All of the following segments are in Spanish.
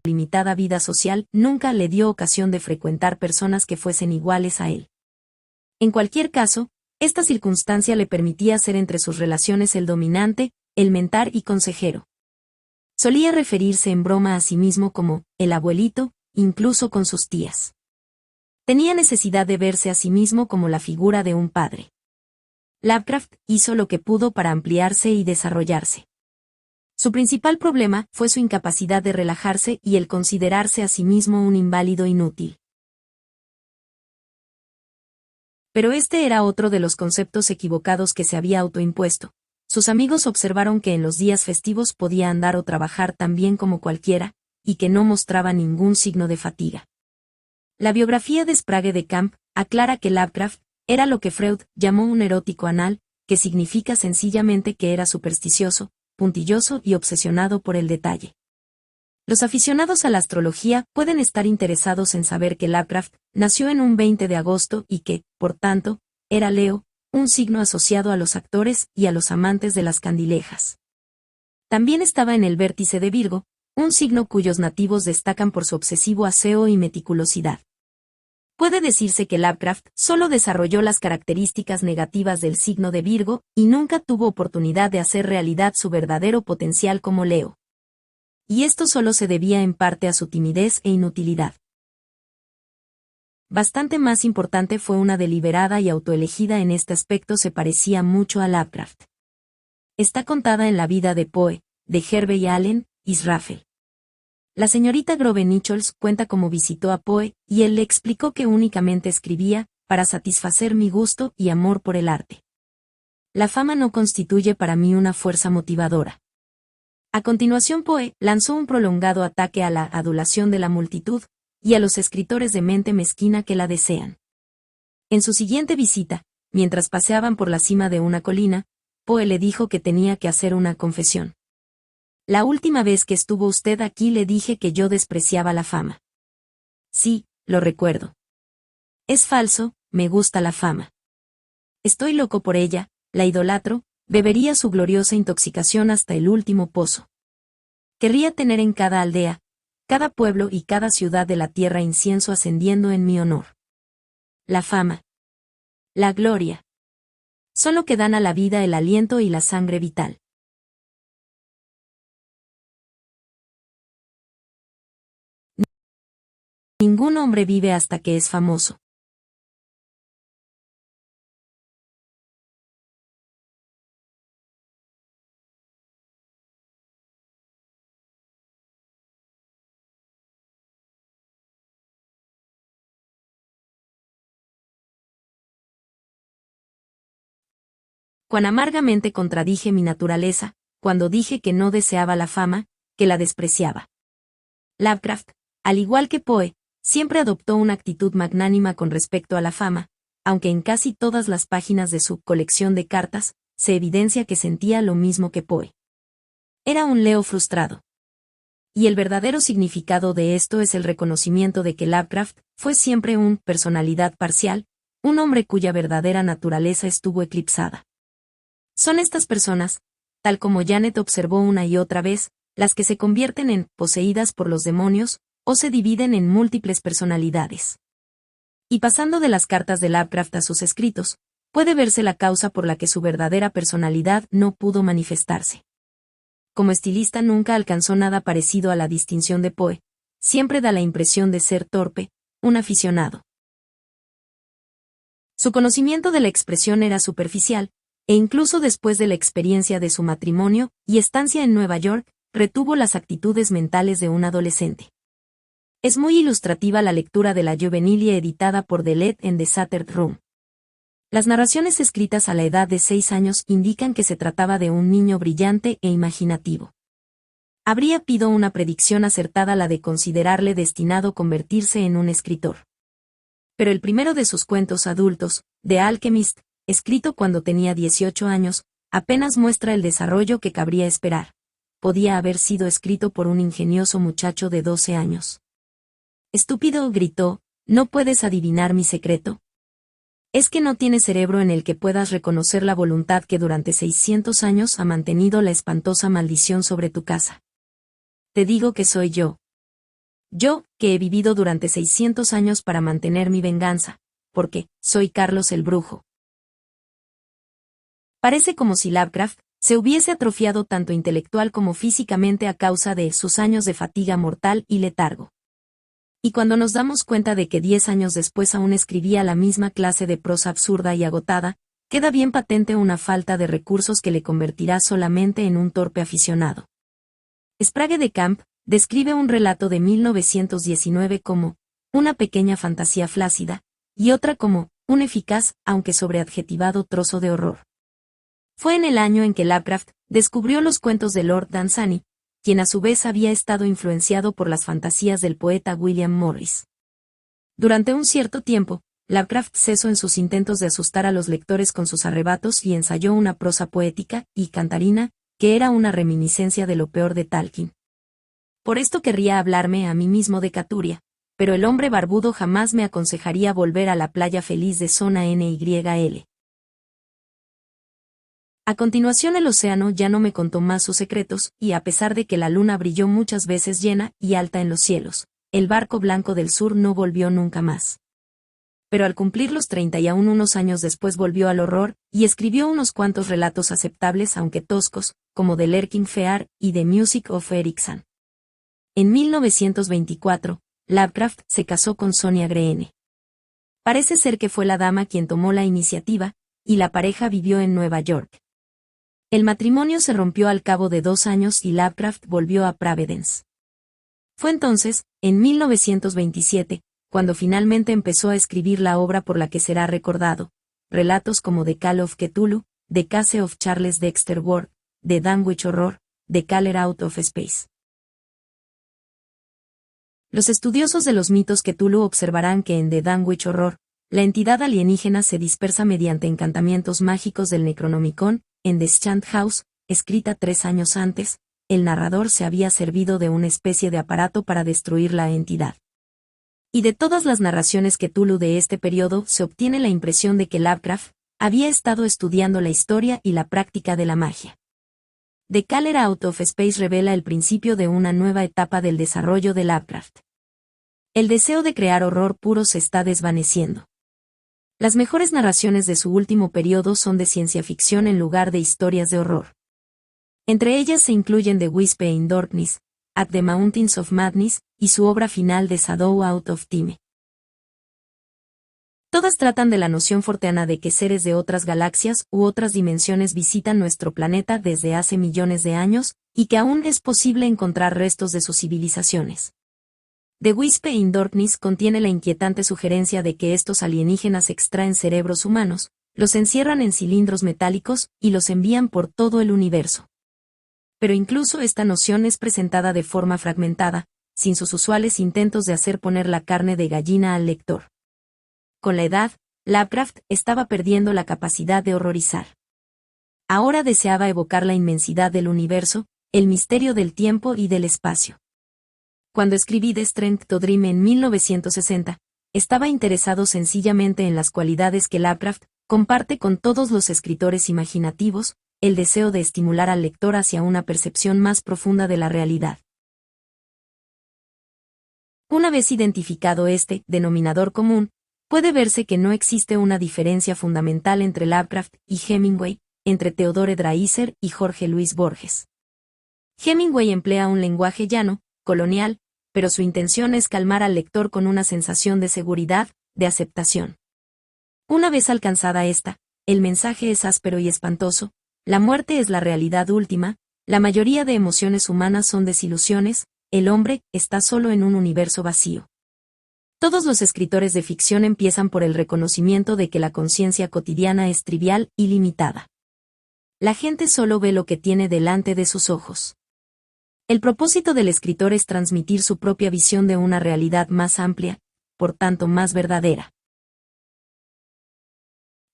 limitada vida social nunca le dio ocasión de frecuentar personas que fuesen iguales a él. En cualquier caso, esta circunstancia le permitía ser entre sus relaciones el dominante, el mentor y consejero. Solía referirse en broma a sí mismo como el abuelito, incluso con sus tías. Tenía necesidad de verse a sí mismo como la figura de un padre. Lovecraft hizo lo que pudo para ampliarse y desarrollarse. Su principal problema fue su incapacidad de relajarse y el considerarse a sí mismo un inválido inútil. Pero este era otro de los conceptos equivocados que se había autoimpuesto. Sus amigos observaron que en los días festivos podía andar o trabajar tan bien como cualquiera, y que no mostraba ningún signo de fatiga. La biografía de Sprague de Camp aclara que Lovecraft era lo que Freud llamó un erótico anal, que significa sencillamente que era supersticioso, puntilloso y obsesionado por el detalle. Los aficionados a la astrología pueden estar interesados en saber que Lovecraft nació en un 20 de agosto y que, por tanto, era Leo, un signo asociado a los actores y a los amantes de las candilejas. También estaba en el vértice de Virgo, un signo cuyos nativos destacan por su obsesivo aseo y meticulosidad. Puede decirse que Lovecraft solo desarrolló las características negativas del signo de Virgo y nunca tuvo oportunidad de hacer realidad su verdadero potencial como Leo. Y esto solo se debía en parte a su timidez e inutilidad. Bastante más importante fue una deliberada y autoelegida en este aspecto se parecía mucho a Lovecraft. Está contada en La vida de Poe, de Hervey Allen, Israfel. La señorita Grove Nichols cuenta cómo visitó a Poe, y él le explicó que únicamente escribía, para satisfacer mi gusto y amor por el arte. La fama no constituye para mí una fuerza motivadora. A continuación Poe lanzó un prolongado ataque a la adulación de la multitud, y a los escritores de mente mezquina que la desean. En su siguiente visita, mientras paseaban por la cima de una colina, Poe le dijo que tenía que hacer una confesión. La última vez que estuvo usted aquí le dije que yo despreciaba la fama. Sí, lo recuerdo. Es falso, me gusta la fama. Estoy loco por ella, la idolatro, bebería su gloriosa intoxicación hasta el último pozo. Querría tener en cada aldea, cada pueblo y cada ciudad de la tierra incienso ascendiendo en mi honor. La fama. La gloria. Son lo que dan a la vida el aliento y la sangre vital. Ningún hombre vive hasta que es famoso. Cuán amargamente contradije mi naturaleza, cuando dije que no deseaba la fama, que la despreciaba. Lovecraft, al igual que Poe, siempre adoptó una actitud magnánima con respecto a la fama, aunque en casi todas las páginas de su colección de cartas, se evidencia que sentía lo mismo que Poe. Era un Leo frustrado. Y el verdadero significado de esto es el reconocimiento de que Lovecraft fue siempre un personalidad parcial, un hombre cuya verdadera naturaleza estuvo eclipsada. Son estas personas, tal como Janet observó una y otra vez, las que se convierten en poseídas por los demonios, o se dividen en múltiples personalidades. Y pasando de las cartas de Lovecraft a sus escritos, puede verse la causa por la que su verdadera personalidad no pudo manifestarse. Como estilista nunca alcanzó nada parecido a la distinción de Poe, siempre da la impresión de ser torpe, un aficionado. Su conocimiento de la expresión era superficial, e incluso después de la experiencia de su matrimonio y estancia en Nueva York, retuvo las actitudes mentales de un adolescente. Es muy ilustrativa la lectura de la Juvenilia editada por Delet en The Shattered Room. Las narraciones escritas a la edad de 6 años indican que se trataba de un niño brillante e imaginativo. Habría sido una predicción acertada la de considerarle destinado a convertirse en un escritor. Pero el primero de sus cuentos adultos, The Alchemist, escrito cuando tenía 18 años, apenas muestra el desarrollo que cabría esperar. Podía haber sido escrito por un ingenioso muchacho de 12 años. Estúpido, gritó, ¿no puedes adivinar mi secreto? Es que no tienes cerebro en el que puedas reconocer la voluntad que durante 600 años ha mantenido la espantosa maldición sobre tu casa. Te digo que soy yo. Yo, que he vivido durante 600 años para mantener mi venganza, porque soy Carlos el Brujo. Parece como si Lovecraft se hubiese atrofiado tanto intelectual como físicamente a causa de sus años de fatiga mortal y letargo. Y cuando nos damos cuenta de que 10 años después aún escribía la misma clase de prosa absurda y agotada, queda bien patente una falta de recursos que le convertirá solamente en un torpe aficionado. Sprague de Camp describe un relato de 1919 como una pequeña fantasía flácida, y otra como un eficaz, aunque sobreadjetivado trozo de horror. Fue en el año en que Lovecraft descubrió los cuentos de Lord Dunsany, quien a su vez había estado influenciado por las fantasías del poeta William Morris. Durante un cierto tiempo, Lovecraft cesó en sus intentos de asustar a los lectores con sus arrebatos y ensayó una prosa poética y cantarina, que era una reminiscencia de lo peor de Tolkien. Por esto querría hablarme a mí mismo de Caturia, pero el hombre barbudo jamás me aconsejaría volver a la playa feliz de Zona NYL. A continuación el océano ya no me contó más sus secretos, y a pesar de que la luna brilló muchas veces llena y alta en los cielos, el barco blanco del sur no volvió nunca más. Pero al cumplir los 30 y aún unos años después volvió al horror, y escribió unos cuantos relatos aceptables aunque toscos, como The Lurking Fear y The Music of Ericsson. En 1924, Lovecraft se casó con Sonia Greene. Parece ser que fue la dama quien tomó la iniciativa, y la pareja vivió en Nueva York. El matrimonio se rompió al cabo de 2 años y Lovecraft volvió a Providence. Fue entonces, en 1927, cuando finalmente empezó a escribir la obra por la que será recordado, relatos como The Call of Cthulhu, The Case of Charles Dexter Ward, The Dunwich Horror, The Caller Out of Space. Los estudiosos de los mitos Cthulhu observarán que en The Dunwich Horror, la entidad alienígena se dispersa mediante encantamientos mágicos del Necronomicon. En The Enchant House, escrita 3 años antes, el narrador se había servido de una especie de aparato para destruir la entidad. Y de todas las narraciones Cthulhu de este periodo se obtiene la impresión de que Lovecraft había estado estudiando la historia y la práctica de la magia. The Caller Out of Space revela el principio de una nueva etapa del desarrollo de Lovecraft. El deseo de crear horror puro se está desvaneciendo. Las mejores narraciones de su último periodo son de ciencia ficción en lugar de historias de horror. Entre ellas se incluyen The Whisper in Darkness, At the Mountains of Madness, y su obra final de Shadow Out of Time. Todas tratan de la noción forteana de que seres de otras galaxias u otras dimensiones visitan nuestro planeta desde hace millones de años, y que aún es posible encontrar restos de sus civilizaciones. The Whisper in Darkness contiene la inquietante sugerencia de que estos alienígenas extraen cerebros humanos, los encierran en cilindros metálicos y los envían por todo el universo. Pero incluso esta noción es presentada de forma fragmentada, sin sus usuales intentos de hacer poner la carne de gallina al lector. Con la edad, Lovecraft estaba perdiendo la capacidad de horrorizar. Ahora deseaba evocar la inmensidad del universo, el misterio del tiempo y del espacio. Cuando escribí The Strength to Dream en 1960, estaba interesado sencillamente en las cualidades que Lovecraft comparte con todos los escritores imaginativos, el deseo de estimular al lector hacia una percepción más profunda de la realidad. Una vez identificado este denominador común, puede verse que no existe una diferencia fundamental entre Lovecraft y Hemingway, entre Theodore Dreiser y Jorge Luis Borges. Hemingway emplea un lenguaje llano, colonial, pero su intención es calmar al lector con una sensación de seguridad, de aceptación. Una vez alcanzada esta, el mensaje es áspero y espantoso, la muerte es la realidad última, la mayoría de emociones humanas son desilusiones, el hombre está solo en un universo vacío. Todos los escritores de ficción empiezan por el reconocimiento de que la conciencia cotidiana es trivial y limitada. La gente solo ve lo que tiene delante de sus ojos. El propósito del escritor es transmitir su propia visión de una realidad más amplia, por tanto más verdadera.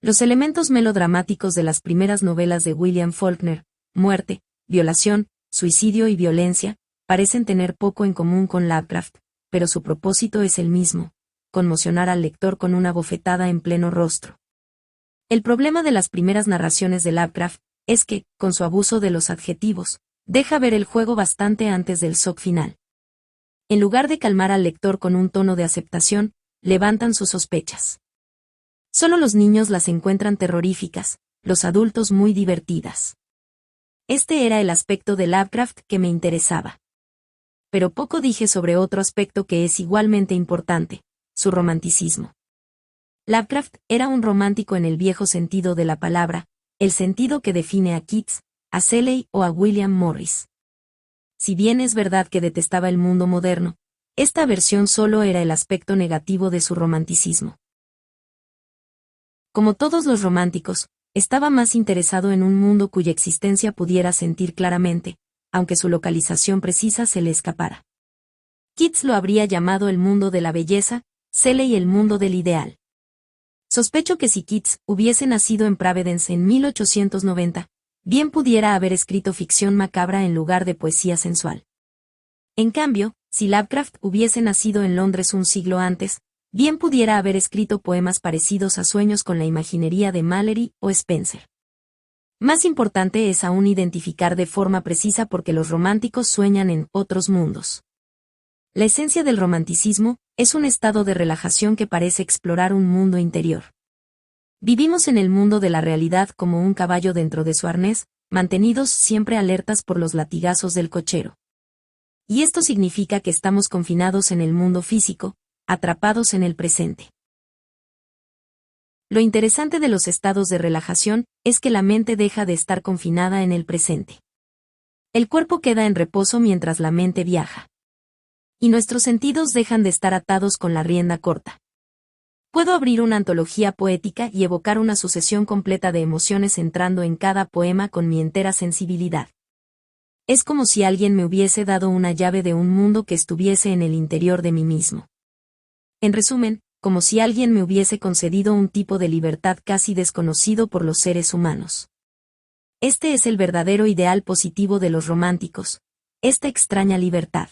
Los elementos melodramáticos de las primeras novelas de William Faulkner, muerte, violación, suicidio y violencia, parecen tener poco en común con Lovecraft, pero su propósito es el mismo: conmocionar al lector con una bofetada en pleno rostro. El problema de las primeras narraciones de Lovecraft es que, con su abuso de los adjetivos, deja ver el juego bastante antes del shock final. En lugar de calmar al lector con un tono de aceptación, levantan sus sospechas. Solo los niños las encuentran terroríficas, los adultos muy divertidas. Este era el aspecto de Lovecraft que me interesaba. Pero poco dije sobre otro aspecto que es igualmente importante, su romanticismo. Lovecraft era un romántico en el viejo sentido de la palabra, el sentido que define a Keats, a Shelley o a William Morris. Si bien es verdad que detestaba el mundo moderno, esta versión solo era el aspecto negativo de su romanticismo. Como todos los románticos, estaba más interesado en un mundo cuya existencia pudiera sentir claramente, aunque su localización precisa se le escapara. Keats lo habría llamado el mundo de la belleza, Shelley el mundo del ideal. Sospecho que si Keats hubiese nacido en Providence en 1890, bien pudiera haber escrito ficción macabra en lugar de poesía sensual. En cambio, si Lovecraft hubiese nacido en Londres un siglo antes, bien pudiera haber escrito poemas parecidos a Sueños con la imaginería de Malory o Spenser. Más importante es aún identificar de forma precisa por qué los románticos sueñan en otros mundos. La esencia del romanticismo es un estado de relajación que parece explorar un mundo interior. Vivimos en el mundo de la realidad como un caballo dentro de su arnés, mantenidos siempre alertas por los latigazos del cochero. Y esto significa que estamos confinados en el mundo físico, atrapados en el presente. Lo interesante de los estados de relajación es que la mente deja de estar confinada en el presente. El cuerpo queda en reposo mientras la mente viaja. Y nuestros sentidos dejan de estar atados con la rienda corta. Puedo abrir una antología poética y evocar una sucesión completa de emociones entrando en cada poema con mi entera sensibilidad. Es como si alguien me hubiese dado una llave de un mundo que estuviese en el interior de mí mismo. En resumen, como si alguien me hubiese concedido un tipo de libertad casi desconocido por los seres humanos. Este es el verdadero ideal positivo de los románticos, esta extraña libertad.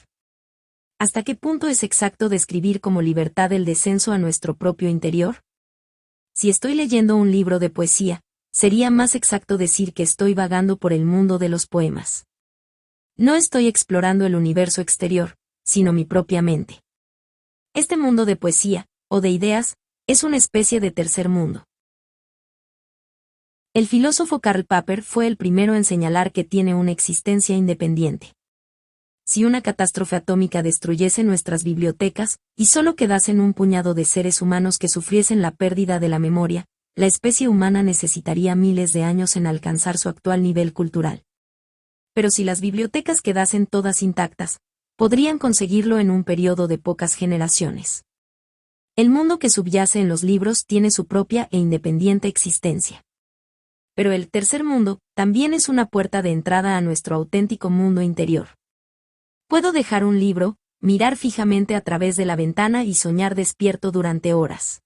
¿Hasta qué punto es exacto describir como libertad el descenso a nuestro propio interior? Si estoy leyendo un libro de poesía, sería más exacto decir que estoy vagando por el mundo de los poemas. No estoy explorando el universo exterior, sino mi propia mente. Este mundo de poesía, o de ideas, es una especie de tercer mundo. El filósofo Karl Popper fue el primero en señalar que tiene una existencia independiente. Si una catástrofe atómica destruyese nuestras bibliotecas, y solo quedasen un puñado de seres humanos que sufriesen la pérdida de la memoria, la especie humana necesitaría miles de años en alcanzar su actual nivel cultural. Pero si las bibliotecas quedasen todas intactas, podrían conseguirlo en un periodo de pocas generaciones. El mundo que subyace en los libros tiene su propia e independiente existencia. Pero el tercer mundo también es una puerta de entrada a nuestro auténtico mundo interior. Puedo dejar un libro, mirar fijamente a través de la ventana y soñar despierto durante horas.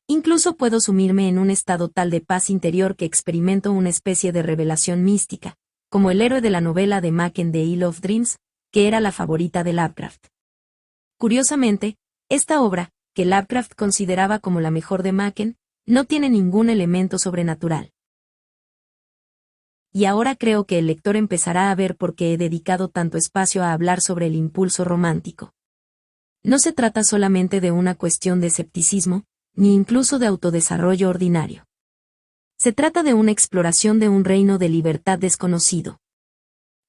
Incluso puedo sumirme en un estado tal de paz interior que experimento una especie de revelación mística, como el héroe de la novela de Machen The Isle of Dreams, que era la favorita de Lovecraft. Curiosamente, esta obra, que Lovecraft consideraba como la mejor de Machen, no tiene ningún elemento sobrenatural. Y ahora creo que el lector empezará a ver por qué he dedicado tanto espacio a hablar sobre el impulso romántico. No se trata solamente de una cuestión de escepticismo, ni incluso de autodesarrollo ordinario. Se trata de una exploración de un reino de libertad desconocido.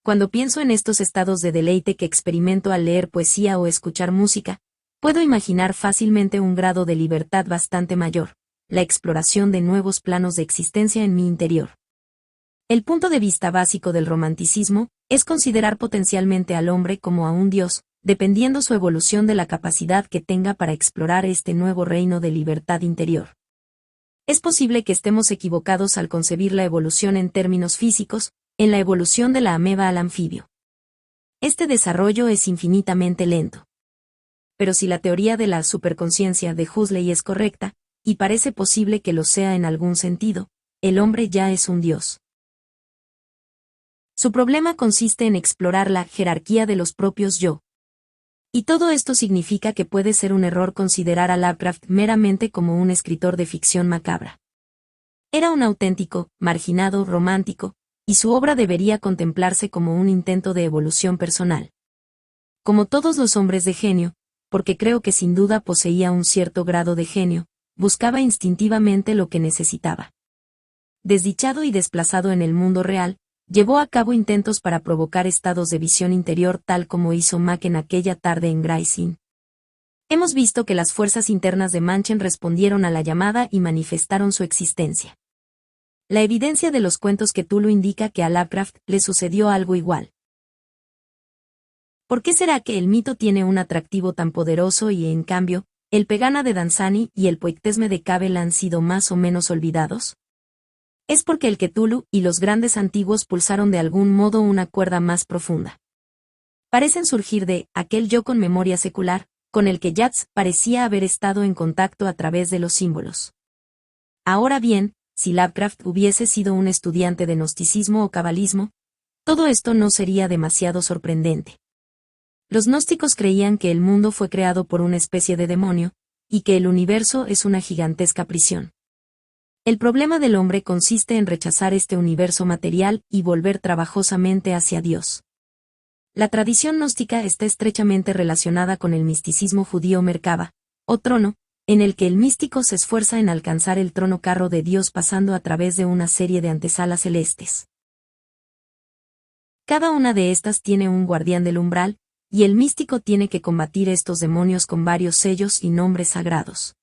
Cuando pienso en estos estados de deleite que experimento al leer poesía o escuchar música, puedo imaginar fácilmente un grado de libertad bastante mayor, la exploración de nuevos planos de existencia en mi interior. El punto de vista básico del romanticismo es considerar potencialmente al hombre como a un dios, dependiendo su evolución de la capacidad que tenga para explorar este nuevo reino de libertad interior. Es posible que estemos equivocados al concebir la evolución en términos físicos, en la evolución de la ameba al anfibio. Este desarrollo es infinitamente lento. Pero si la teoría de la superconciencia de Huxley es correcta, y parece posible que lo sea en algún sentido, el hombre ya es un dios. Su problema consiste en explorar la jerarquía de los propios yo. Y todo esto significa que puede ser un error considerar a Lovecraft meramente como un escritor de ficción macabra. Era un auténtico, marginado, romántico, y su obra debería contemplarse como un intento de evolución personal. como todos los hombres de genio, porque creo que sin duda poseía un cierto grado de genio, buscaba instintivamente lo que necesitaba. Desdichado y desplazado en el mundo real, llevó a cabo intentos para provocar estados de visión interior tal como hizo Mack en aquella tarde en Gray's Inn. Hemos visto que las fuerzas internas de Machen respondieron a la llamada y manifestaron su existencia. La evidencia de los cuentos Cthulhu indica que a Lovecraft le sucedió algo igual. ¿Por qué será que el mito tiene un atractivo tan poderoso y, en cambio, el Pegana de Danzani y el Poictesme de Cavell han sido más o menos olvidados? Es porque el Cthulhu y los grandes antiguos pulsaron de algún modo una cuerda más profunda. Parecen surgir de aquel yo con memoria secular, con el que Yeats parecía haber estado en contacto a través de los símbolos. Ahora bien, si Lovecraft hubiese sido un estudiante de gnosticismo o cabalismo, todo esto no sería demasiado sorprendente. Los gnósticos creían que el mundo fue creado por una especie de demonio, y que el universo es una gigantesca prisión. El problema del hombre consiste en rechazar este universo material y volver trabajosamente hacia Dios. La tradición gnóstica está estrechamente relacionada con el misticismo judío Merkaba, o trono, en el que el místico se esfuerza en alcanzar el trono carro de Dios pasando a través de una serie de antesalas celestes. Cada una de estas tiene un guardián del umbral, y el místico tiene que combatir estos demonios con varios sellos y nombres sagrados.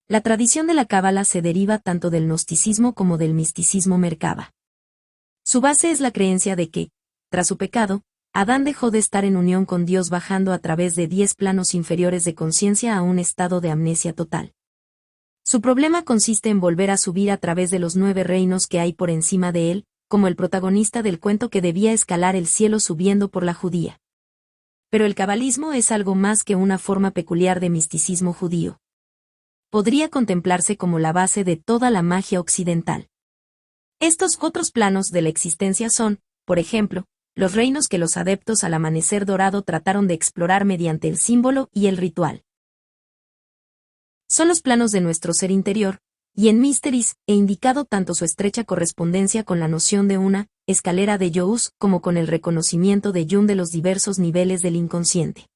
La tradición de la cábala se deriva tanto del gnosticismo como del misticismo Merkaba. Su base es la creencia de que, tras su pecado, Adán dejó de estar en unión con Dios bajando a través de 10 planos inferiores de conciencia a un estado de amnesia total. Su problema consiste en volver a subir a través de los 9 reinos que hay por encima de él, como el protagonista del cuento que debía escalar el cielo subiendo por la Judía. Pero el cabalismo es algo más que una forma peculiar de misticismo judío. Podría contemplarse como la base de toda la magia occidental. Estos otros planos de la existencia son, por ejemplo, los reinos que los adeptos al amanecer dorado trataron de explorar mediante el símbolo y el ritual. Son los planos de nuestro ser interior, y en Mysteries he indicado tanto su estrecha correspondencia con la noción de una escalera de Jous como con el reconocimiento de Jung de los diversos niveles del inconsciente.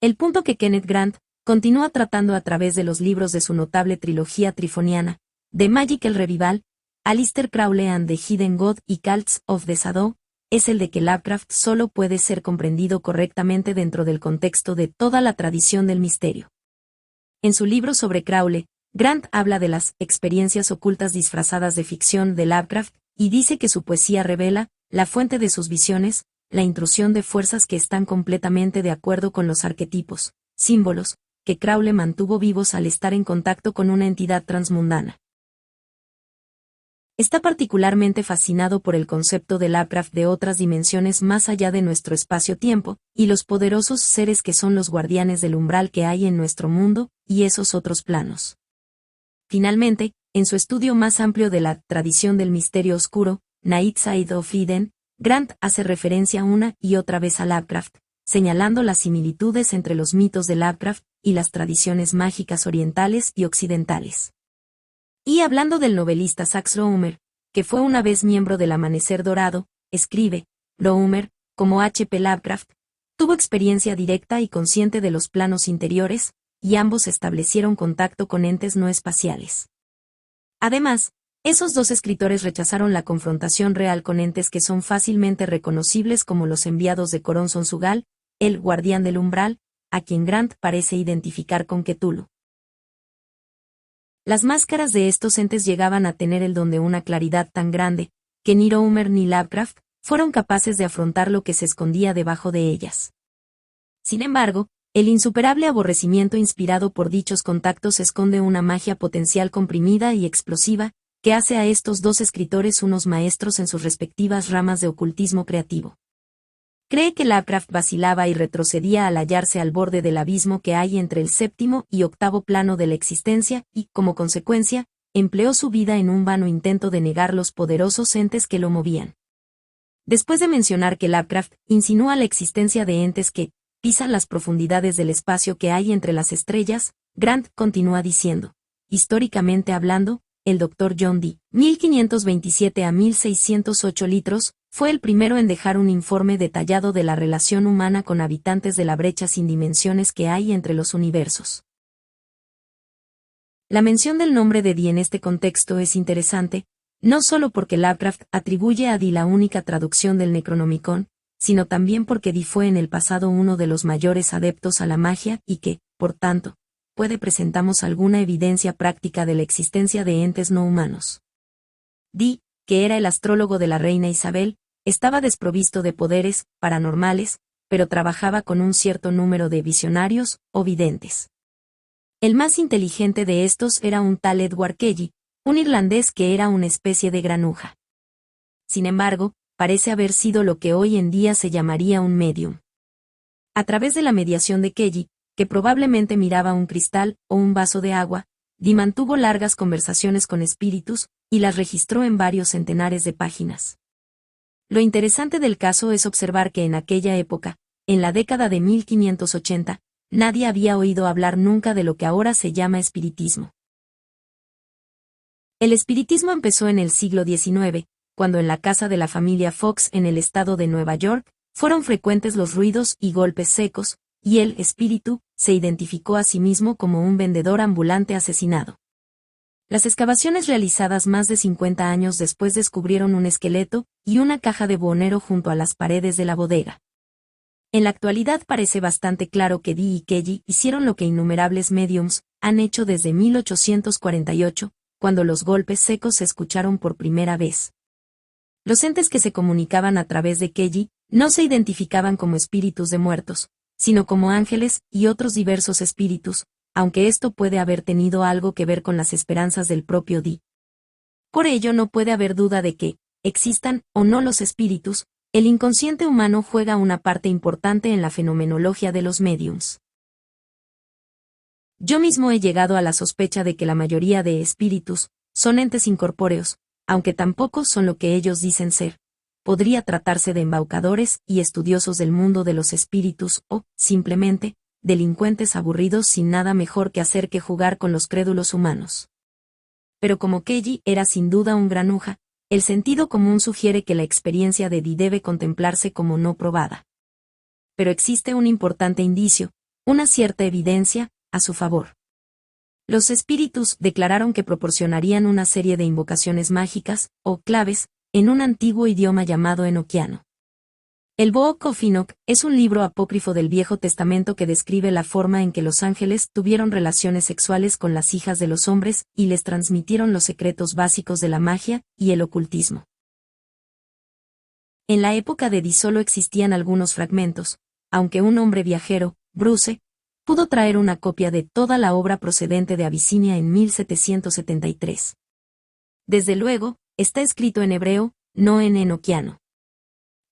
El punto que Kenneth Grant continúa tratando a través de los libros de su notable trilogía trifoniana, The Magical Revival, Aleister Crowley and the Hidden God y Cults of the Shadow, es el de que Lovecraft solo puede ser comprendido correctamente dentro del contexto de toda la tradición del misterio. En su libro sobre Crowley, Grant habla de las experiencias ocultas disfrazadas de ficción de Lovecraft, y dice que su poesía revela la fuente de sus visiones, la intrusión de fuerzas que están completamente de acuerdo con los arquetipos, símbolos, que Crowley mantuvo vivos al estar en contacto con una entidad transmundana. Está particularmente fascinado por el concepto de Lovecraft de otras dimensiones más allá de nuestro espacio-tiempo, y los poderosos seres que son los guardianes del umbral que hay en nuestro mundo, y esos otros planos. Finalmente, en su estudio más amplio de la tradición del misterio oscuro, Night Side of Eden, Grant hace referencia una y otra vez a Lovecraft, señalando las similitudes entre los mitos de Lovecraft y las tradiciones mágicas orientales y occidentales. Y hablando del novelista Sax Rohmer, que fue una vez miembro del Amanecer Dorado, escribe, Rohmer, como H. P. Lovecraft, tuvo experiencia directa y consciente de los planos interiores, y ambos establecieron contacto con entes no espaciales. Además, esos dos escritores rechazaron la confrontación real con entes que son fácilmente reconocibles como los enviados de Coronson Sugal, el guardián del umbral, a quien Grant parece identificar con Cthulhu. Las máscaras de estos entes llegaban a tener el don de una claridad tan grande, que ni Rohmer ni Lovecraft fueron capaces de afrontar lo que se escondía debajo de ellas. Sin embargo, el insuperable aborrecimiento inspirado por dichos contactos esconde una magia potencial comprimida y explosiva, que hace a estos dos escritores unos maestros en sus respectivas ramas de ocultismo creativo. Cree que Lovecraft vacilaba y retrocedía al hallarse al borde del abismo que hay entre el séptimo y octavo plano de la existencia y, como consecuencia, empleó su vida en un vano intento de negar los poderosos entes que lo movían. Después de mencionar que Lovecraft insinúa la existencia de entes que pisan las profundidades del espacio que hay entre las estrellas, Grant continúa diciendo, históricamente hablando, el Dr. John D. 1527 a 1608 litros, fue el primero en dejar un informe detallado de la relación humana con habitantes de la brecha sin dimensiones que hay entre los universos. La mención del nombre de Dee en este contexto es interesante, no solo porque Lovecraft atribuye a Dee la única traducción del Necronomicon, sino también porque Dee fue en el pasado uno de los mayores adeptos a la magia y que, por tanto, presentamos alguna evidencia práctica de la existencia de entes no humanos. Dee, que era el astrólogo de la reina Isabel, estaba desprovisto de poderes paranormales, pero trabajaba con un cierto número de visionarios o videntes. El más inteligente de estos era un tal Edward Kelly, un irlandés que era una especie de granuja. Sin embargo, parece haber sido lo que hoy en día se llamaría un medium. A través de la mediación de Kelly, que probablemente miraba un cristal o un vaso de agua, Dee mantuvo largas conversaciones con espíritus y las registró en varios centenares de páginas. Lo interesante del caso es observar que en aquella época, en la década de 1580, nadie había oído hablar nunca de lo que ahora se llama espiritismo. El espiritismo empezó en el siglo XIX, cuando en la casa de la familia Fox en el estado de Nueva York, fueron frecuentes los ruidos y golpes secos, y el espíritu se identificó a sí mismo como un vendedor ambulante asesinado. Las excavaciones realizadas más de 50 años después descubrieron un esqueleto y una caja de buhonero junto a las paredes de la bodega. En la actualidad parece bastante claro que Dee y Kelly hicieron lo que innumerables mediums han hecho desde 1848, cuando los golpes secos se escucharon por primera vez. Los entes que se comunicaban a través de Kelly no se identificaban como espíritus de muertos, sino como ángeles y otros diversos espíritus, aunque esto puede haber tenido algo que ver con las esperanzas del propio Dee. Por ello no puede haber duda de que, existan o no los espíritus, el inconsciente humano juega una parte importante en la fenomenología de los médiums. Yo mismo he llegado a la sospecha de que la mayoría de espíritus son entes incorpóreos, aunque tampoco son lo que ellos dicen ser. Podría tratarse de embaucadores y estudiosos del mundo de los espíritus o, simplemente, delincuentes aburridos sin nada mejor que hacer que jugar con los crédulos humanos. Pero como Kelly era sin duda un granuja, el sentido común sugiere que la experiencia de Dee debe contemplarse como no probada. Pero existe un importante indicio, una cierta evidencia, a su favor. Los espíritus declararon que proporcionarían una serie de invocaciones mágicas, o claves, en un antiguo idioma llamado enoquiano. El Book of Enoch es un libro apócrifo del Viejo Testamento que describe la forma en que los ángeles tuvieron relaciones sexuales con las hijas de los hombres y les transmitieron los secretos básicos de la magia y el ocultismo. En la época de Dee solo existían algunos fragmentos, aunque un hombre viajero, Bruce, pudo traer una copia de toda la obra procedente de Abisinia en 1773. Desde luego, está escrito en hebreo, no en enoquiano.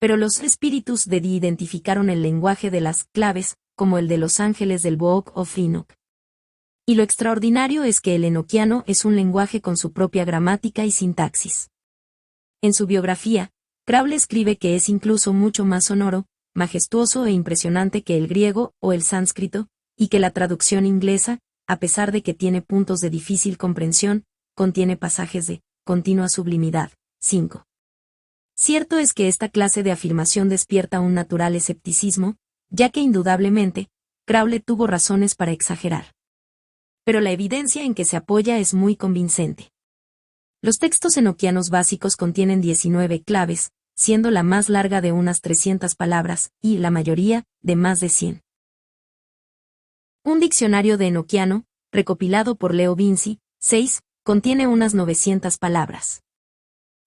Pero los espíritus de Dee identificaron el lenguaje de las claves, como el de los ángeles del Book of Enoch. Y lo extraordinario es que el enoquiano es un lenguaje con su propia gramática y sintaxis. En su biografía, Crowley escribe que es incluso mucho más sonoro, majestuoso e impresionante que el griego o el sánscrito, y que la traducción inglesa, a pesar de que tiene puntos de difícil comprensión, contiene pasajes de continua sublimidad. 5. Cierto es que esta clase de afirmación despierta un natural escepticismo, ya que indudablemente, Crowley tuvo razones para exagerar. Pero la evidencia en que se apoya es muy convincente. Los textos enoquianos básicos contienen 19 claves, siendo la más larga de unas 300 palabras, y la mayoría, de más de 100. Un diccionario de enoquiano, recopilado por Leo Vinci, 6, contiene unas 900 palabras.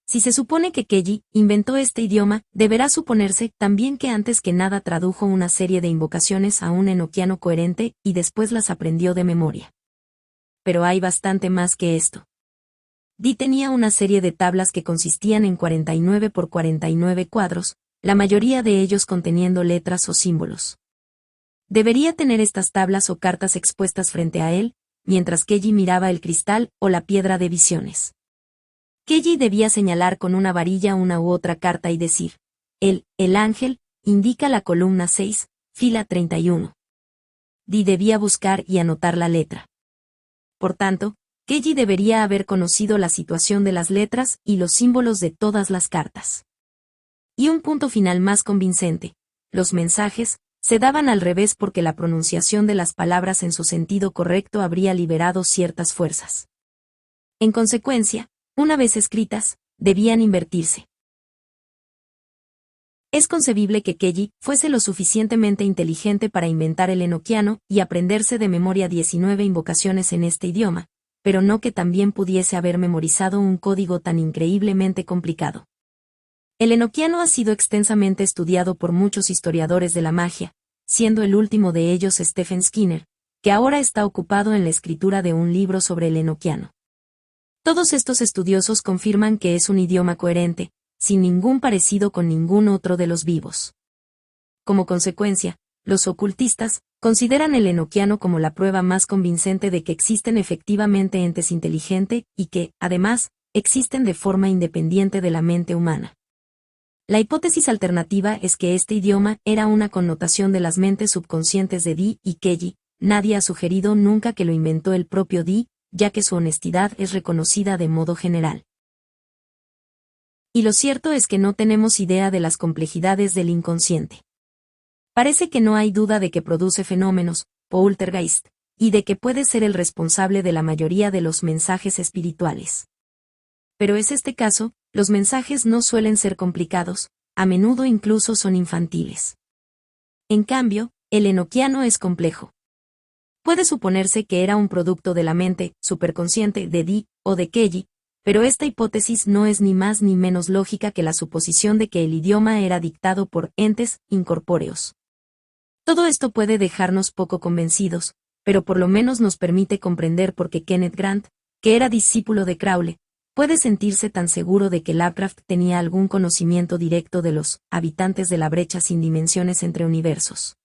Si se supone que Kelly inventó este idioma, deberá suponerse también que antes que nada tradujo una serie de invocaciones a un enoquiano coherente y después las aprendió de memoria. Pero hay bastante más que esto. Dee tenía una serie de tablas que consistían en 49 por 49 cuadros, la mayoría de ellos conteniendo letras o símbolos. Debería tener estas tablas o cartas expuestas frente a él, mientras Kelly miraba el cristal o la piedra de visiones. Kelly debía señalar con una varilla una u otra carta y decir, el ángel, indica la columna 6, fila 31. Dee debía buscar y anotar la letra. Por tanto, Kelly debería haber conocido la situación de las letras y los símbolos de todas las cartas. Y un punto final más convincente: los mensajes se daban al revés porque la pronunciación de las palabras en su sentido correcto habría liberado ciertas fuerzas. En consecuencia, una vez escritas, debían invertirse. Es concebible que Kelly fuese lo suficientemente inteligente para inventar el enoquiano y aprenderse de memoria 19 invocaciones en este idioma, pero no que también pudiese haber memorizado un código tan increíblemente complicado. El enoquiano ha sido extensamente estudiado por muchos historiadores de la magia, siendo el último de ellos Stephen Skinner, que ahora está ocupado en la escritura de un libro sobre el enoquiano. Todos estos estudiosos confirman que es un idioma coherente, sin ningún parecido con ningún otro de los vivos. Como consecuencia, los ocultistas consideran el enoquiano como la prueba más convincente de que existen efectivamente entes inteligentes y que, además, existen de forma independiente de la mente humana. La hipótesis alternativa es que este idioma era una connotación de las mentes subconscientes de Dee y Kelly. Nadie ha sugerido nunca que lo inventó el propio Dee, ya que su honestidad es reconocida de modo general. Y lo cierto es que no tenemos idea de las complejidades del inconsciente. Parece que no hay duda de que produce fenómenos, poltergeist, y de que puede ser el responsable de la mayoría de los mensajes espirituales. Pero es este caso, los mensajes no suelen ser complicados, a menudo incluso son infantiles. En cambio, el enoquiano es complejo. Puede suponerse que era un producto de la mente superconsciente de Dee o de Kelly, pero esta hipótesis no es ni más ni menos lógica que la suposición de que el idioma era dictado por entes incorpóreos. Todo esto puede dejarnos poco convencidos, pero por lo menos nos permite comprender por qué Kenneth Grant, que era discípulo de Crowley, puede sentirse tan seguro de que Lovecraft tenía algún conocimiento directo de los habitantes de la brecha sin dimensiones entre universos.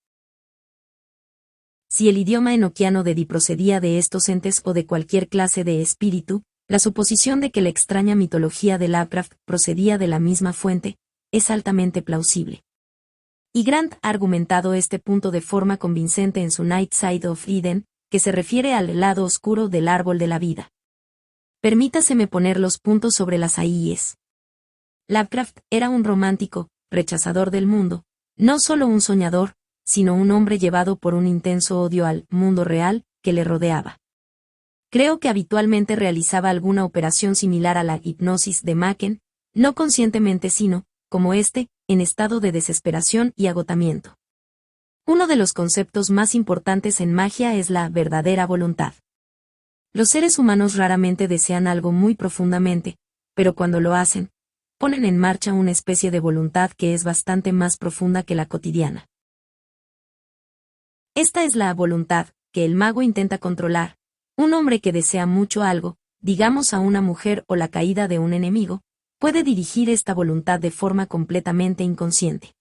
Si el idioma enoquiano de Dee procedía de estos entes o de cualquier clase de espíritu, la suposición de que la extraña mitología de Lovecraft procedía de la misma fuente es altamente plausible. Y Grant ha argumentado este punto de forma convincente en su Night Side of Eden, que se refiere al lado oscuro del árbol de la vida. Permítaseme poner los puntos sobre las IEs. Lovecraft era un romántico, rechazador del mundo, no solo un soñador, sino un hombre llevado por un intenso odio al mundo real que le rodeaba. Creo que habitualmente realizaba alguna operación similar a la hipnosis de Machen, no conscientemente sino, como en estado de desesperación y agotamiento. Uno de los conceptos más importantes en magia es la verdadera voluntad. Los seres humanos raramente desean algo muy profundamente, pero cuando lo hacen, ponen en marcha una especie de voluntad que es bastante más profunda que la cotidiana. Esta es la voluntad que el mago intenta controlar. Un hombre que desea mucho algo, digamos a una mujer o la caída de un enemigo, puede dirigir esta voluntad de forma completamente inconsciente.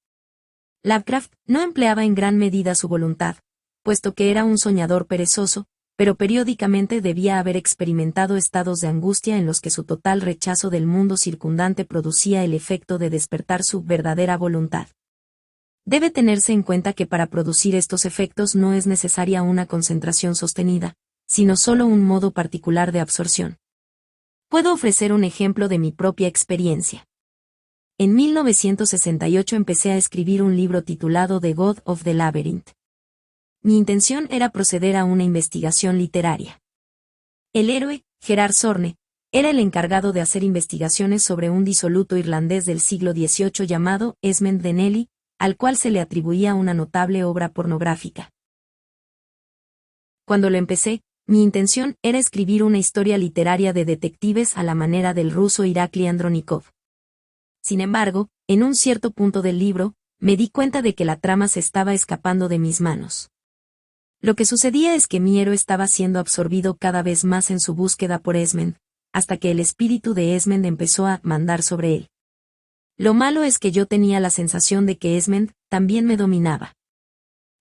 Lovecraft no empleaba en gran medida su voluntad, puesto que era un soñador perezoso, pero periódicamente debía haber experimentado estados de angustia en los que su total rechazo del mundo circundante producía el efecto de despertar su verdadera voluntad. Debe tenerse en cuenta que para producir estos efectos no es necesaria una concentración sostenida, sino solo un modo particular de absorción. Puedo ofrecer un ejemplo de mi propia experiencia. En 1968 empecé a escribir un libro titulado The God of the Labyrinth. Mi intención era proceder a una investigación literaria. El héroe, Gerard Sorne, era el encargado de hacer investigaciones sobre un disoluto irlandés del siglo XVIII llamado Esmond de Nelly, al cual se le atribuía una notable obra pornográfica. Cuando lo empecé, mi intención era escribir una historia literaria de detectives a la manera del ruso Irakli Andronikov. Sin embargo, en un cierto punto del libro, me di cuenta de que la trama se estaba escapando de mis manos. Lo que sucedía es que mi héroe estaba siendo absorbido cada vez más en su búsqueda por Esmond, hasta que el espíritu de Esmond empezó a mandar sobre él. Lo malo es que yo tenía la sensación de que Esmond también me dominaba.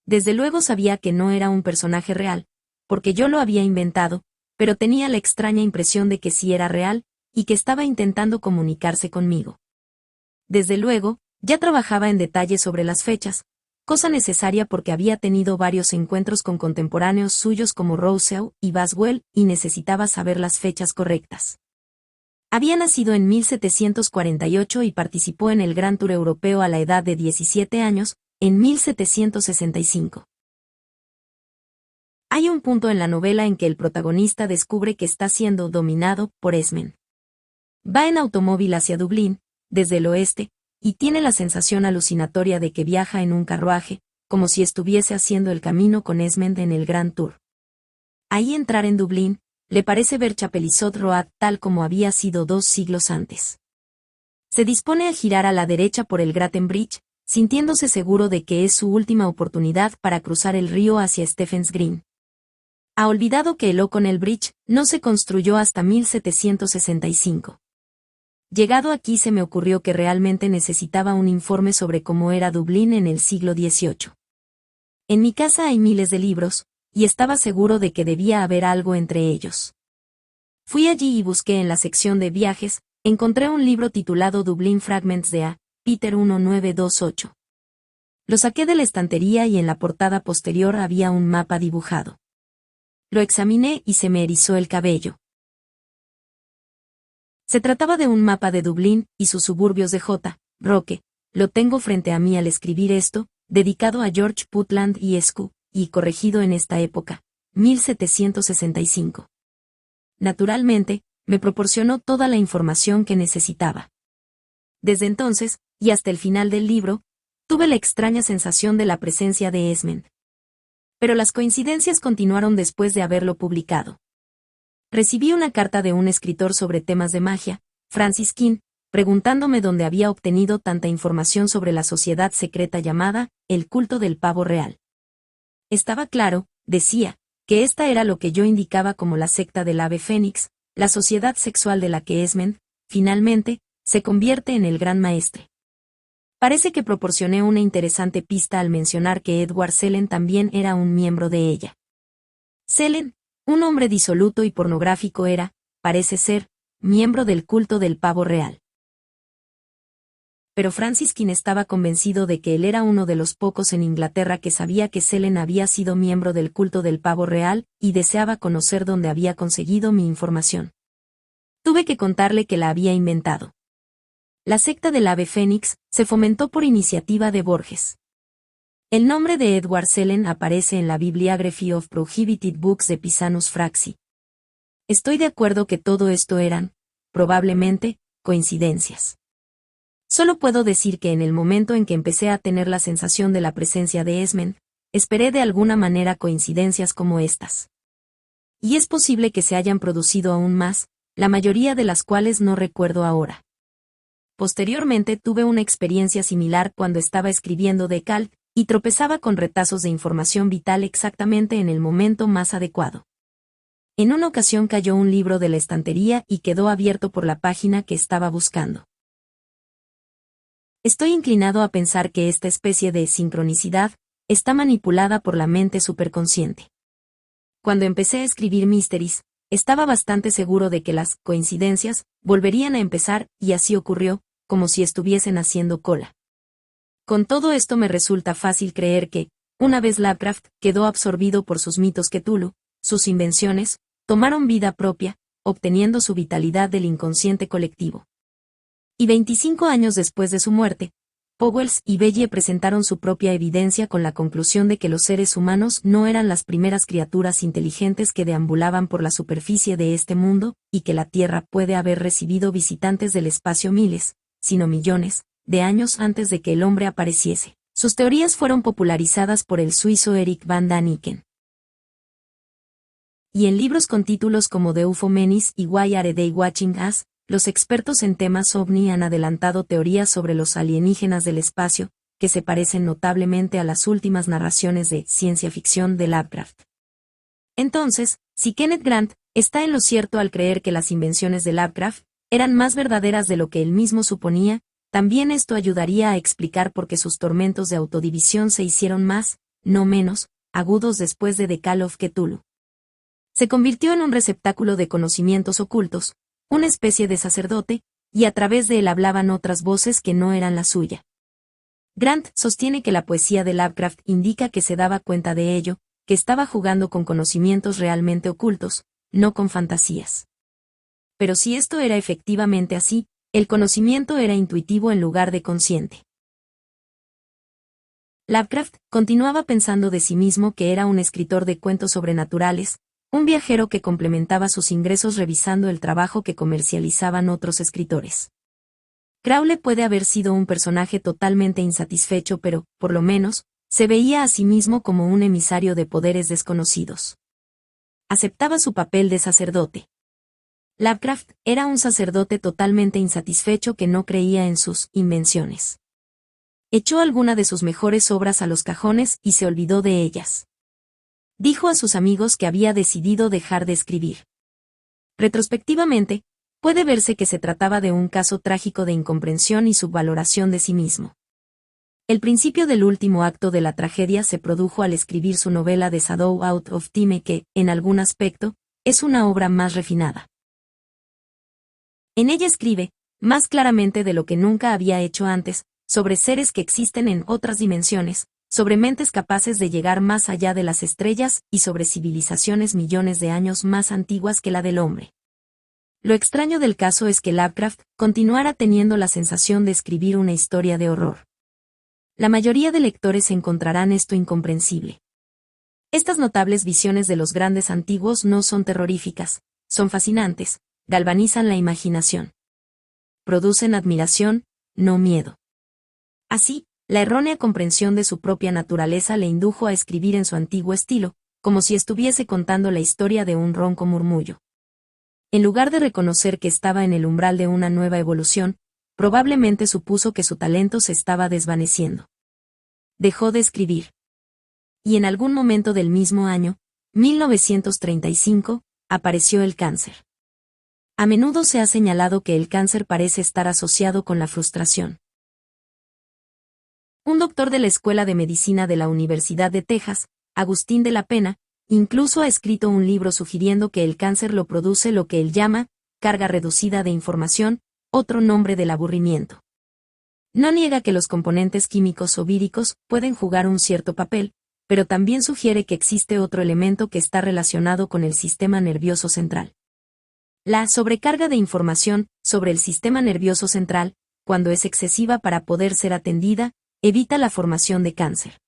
Desde luego sabía que no era un personaje real, porque yo lo había inventado, pero tenía la extraña impresión de que sí era real, y que estaba intentando comunicarse conmigo. Desde luego, ya trabajaba en detalle sobre las fechas, cosa necesaria porque había tenido varios encuentros con contemporáneos suyos como Rousseau y Boswell y necesitaba saber las fechas correctas. Había nacido en 1748 y participó en el Gran Tour Europeo a la edad de 17 años, en 1765. Hay un punto en la novela en que el protagonista descubre que está siendo dominado por Esmond. Va en automóvil hacia Dublín, desde el oeste, y tiene la sensación alucinatoria de que viaja en un carruaje, como si estuviese haciendo el camino con Esmond en el Grand Tour. Ahí entrar en Dublín, le parece ver Chapelizod Road tal como había sido 2 siglos antes. Se dispone a girar a la derecha por el Grattan Bridge, sintiéndose seguro de que es su última oportunidad para cruzar el río hacia Stephens Green. Ha olvidado que el O'Connell Bridge no se construyó hasta 1765. Llegado aquí se me ocurrió que realmente necesitaba un informe sobre cómo era Dublín en el siglo XVIII. En mi casa hay miles de libros, y estaba seguro de que debía haber algo entre ellos. Fui allí y busqué en la sección de viajes, encontré un libro titulado Dublin Fragments de A. Peter 1928. Lo saqué de la estantería y en la portada posterior había un mapa dibujado. Lo examiné y se me erizó el cabello. Se trataba de un mapa de Dublín y sus suburbios de J. Roque, lo tengo frente a mí al escribir esto, dedicado a George Putland y Escu, y corregido en esta época, 1765. Naturalmente, me proporcionó toda la información que necesitaba. Desde entonces, y hasta el final del libro, tuve la extraña sensación de la presencia de Esmond. Pero las coincidencias continuaron después de haberlo publicado. Recibí una carta de un escritor sobre temas de magia, Francis King, preguntándome dónde había obtenido tanta información sobre la sociedad secreta llamada el culto del pavo real. Estaba claro, decía, que esta era lo que yo indicaba como la secta del ave fénix, la sociedad sexual de la que Esmond, finalmente, se convierte en el gran maestre. Parece que proporcioné una interesante pista al mencionar que Edward Selden también era un miembro de ella. Selden, un hombre disoluto y pornográfico, era, parece ser, miembro del culto del pavo real. Pero Francis King estaba convencido de que él era uno de los pocos en Inglaterra que sabía que Selden había sido miembro del culto del pavo real, y deseaba conocer dónde había conseguido mi información. Tuve que contarle que la había inventado. La secta del ave fénix se fomentó por iniciativa de Borges. El nombre de Edward Selden aparece en la Bibliography of Prohibited Books de Pisanus Fraxi. Estoy de acuerdo que todo esto eran, probablemente, coincidencias. Solo puedo decir que en el momento en que empecé a tener la sensación de la presencia de Esmond, esperé de alguna manera coincidencias como estas. Y es posible que se hayan producido aún más, la mayoría de las cuales no recuerdo ahora. Posteriormente tuve una experiencia similar cuando estaba escribiendo de Calt, y tropezaba con retazos de información vital exactamente en el momento más adecuado. En una ocasión cayó un libro de la estantería y quedó abierto por la página que estaba buscando. Estoy inclinado a pensar que esta especie de sincronicidad está manipulada por la mente superconsciente. Cuando empecé a escribir Mysteries, estaba bastante seguro de que las coincidencias volverían a empezar, y así ocurrió, como si estuviesen haciendo cola. Con todo esto me resulta fácil creer que, una vez Lovecraft quedó absorbido por sus mitos Cthulhu, sus invenciones tomaron vida propia, obteniendo su vitalidad del inconsciente colectivo. Y 25 años después de su muerte, Powells y Belle presentaron su propia evidencia con la conclusión de que los seres humanos no eran las primeras criaturas inteligentes que deambulaban por la superficie de este mundo, y que la Tierra puede haber recibido visitantes del espacio miles, sino millones, de años antes de que el hombre apareciese. Sus teorías fueron popularizadas por el suizo Eric van Daniken. Y en libros con títulos como The UFO Menace y Why Are They Watching Us, los expertos en temas ovni han adelantado teorías sobre los alienígenas del espacio, que se parecen notablemente a las últimas narraciones de ciencia ficción de Lovecraft. Entonces, si Kenneth Grant está en lo cierto al creer que las invenciones de Lovecraft eran más verdaderas de lo que él mismo suponía, también esto ayudaría a explicar por qué sus tormentos de autodivisión se hicieron más, no menos, agudos después de The Call of Cthulhu. Se convirtió en un receptáculo de conocimientos ocultos, una especie de sacerdote, y a través de él hablaban otras voces que no eran la suya. Grant sostiene que la poesía de Lovecraft indica que se daba cuenta de ello, que estaba jugando con conocimientos realmente ocultos, no con fantasías. Pero si esto era efectivamente así, el conocimiento era intuitivo en lugar de consciente. Lovecraft continuaba pensando de sí mismo que era un escritor de cuentos sobrenaturales, un viajero que complementaba sus ingresos revisando el trabajo que comercializaban otros escritores. Crowley puede haber sido un personaje totalmente insatisfecho, pero, por lo menos, se veía a sí mismo como un emisario de poderes desconocidos. Aceptaba su papel de sacerdote. Lovecraft era un sacerdote totalmente insatisfecho que no creía en sus invenciones. Echó alguna de sus mejores obras a los cajones y se olvidó de ellas. Dijo a sus amigos que había decidido dejar de escribir. Retrospectivamente, puede verse que se trataba de un caso trágico de incomprensión y subvaloración de sí mismo. El principio del último acto de la tragedia se produjo al escribir su novela The Shadow Out of Time que, en algún aspecto, es una obra más refinada. En ella escribe, más claramente de lo que nunca había hecho antes, sobre seres que existen en otras dimensiones, sobre mentes capaces de llegar más allá de las estrellas y sobre civilizaciones millones de años más antiguas que la del hombre. Lo extraño del caso es que Lovecraft continuara teniendo la sensación de escribir una historia de horror. La mayoría de lectores encontrarán esto incomprensible. Estas notables visiones de los grandes antiguos no son terroríficas, son fascinantes, galvanizan la imaginación. Producen admiración, no miedo. Así, la errónea comprensión de su propia naturaleza le indujo a escribir en su antiguo estilo, como si estuviese contando la historia de un ronco murmullo. En lugar de reconocer que estaba en el umbral de una nueva evolución, probablemente supuso que su talento se estaba desvaneciendo. Dejó de escribir. Y en algún momento del mismo año, 1935, apareció el cáncer. A menudo se ha señalado que el cáncer parece estar asociado con la frustración. Un doctor de la Escuela de Medicina de la Universidad de Texas, Agustín de la Pena, incluso ha escrito un libro sugiriendo que el cáncer lo produce lo que él llama carga reducida de información, otro nombre del aburrimiento. No niega que los componentes químicos o víricos pueden jugar un cierto papel, pero también sugiere que existe otro elemento que está relacionado con el sistema nervioso central. La sobrecarga de información sobre el sistema nervioso central, cuando es excesiva para poder ser atendida, evita la formación de cáncer.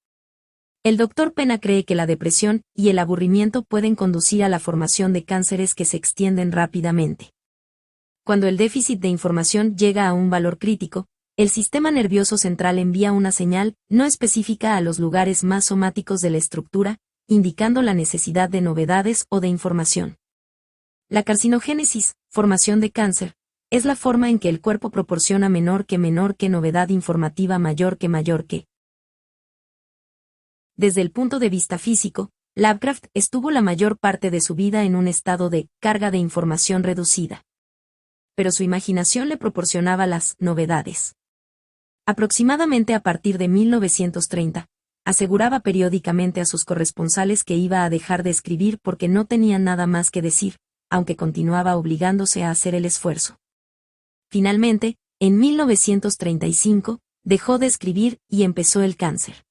El Dr. Pena cree que la depresión y el aburrimiento pueden conducir a la formación de cánceres que se extienden rápidamente. Cuando el déficit de información llega a un valor crítico, el sistema nervioso central envía una señal no específica a los lugares más somáticos de la estructura, indicando la necesidad de novedades o de información. La carcinogénesis, formación de cáncer, es la forma en que el cuerpo proporciona menor que novedad informativa mayor que. Desde el punto de vista físico, Lovecraft estuvo la mayor parte de su vida en un estado de carga de información reducida. Pero su imaginación le proporcionaba las novedades. Aproximadamente a partir de 1930, aseguraba periódicamente a sus corresponsales que iba a dejar de escribir porque no tenía nada más que decir, aunque continuaba obligándose a hacer el esfuerzo. Finalmente, en 1935, dejó de escribir y empezó el cáncer.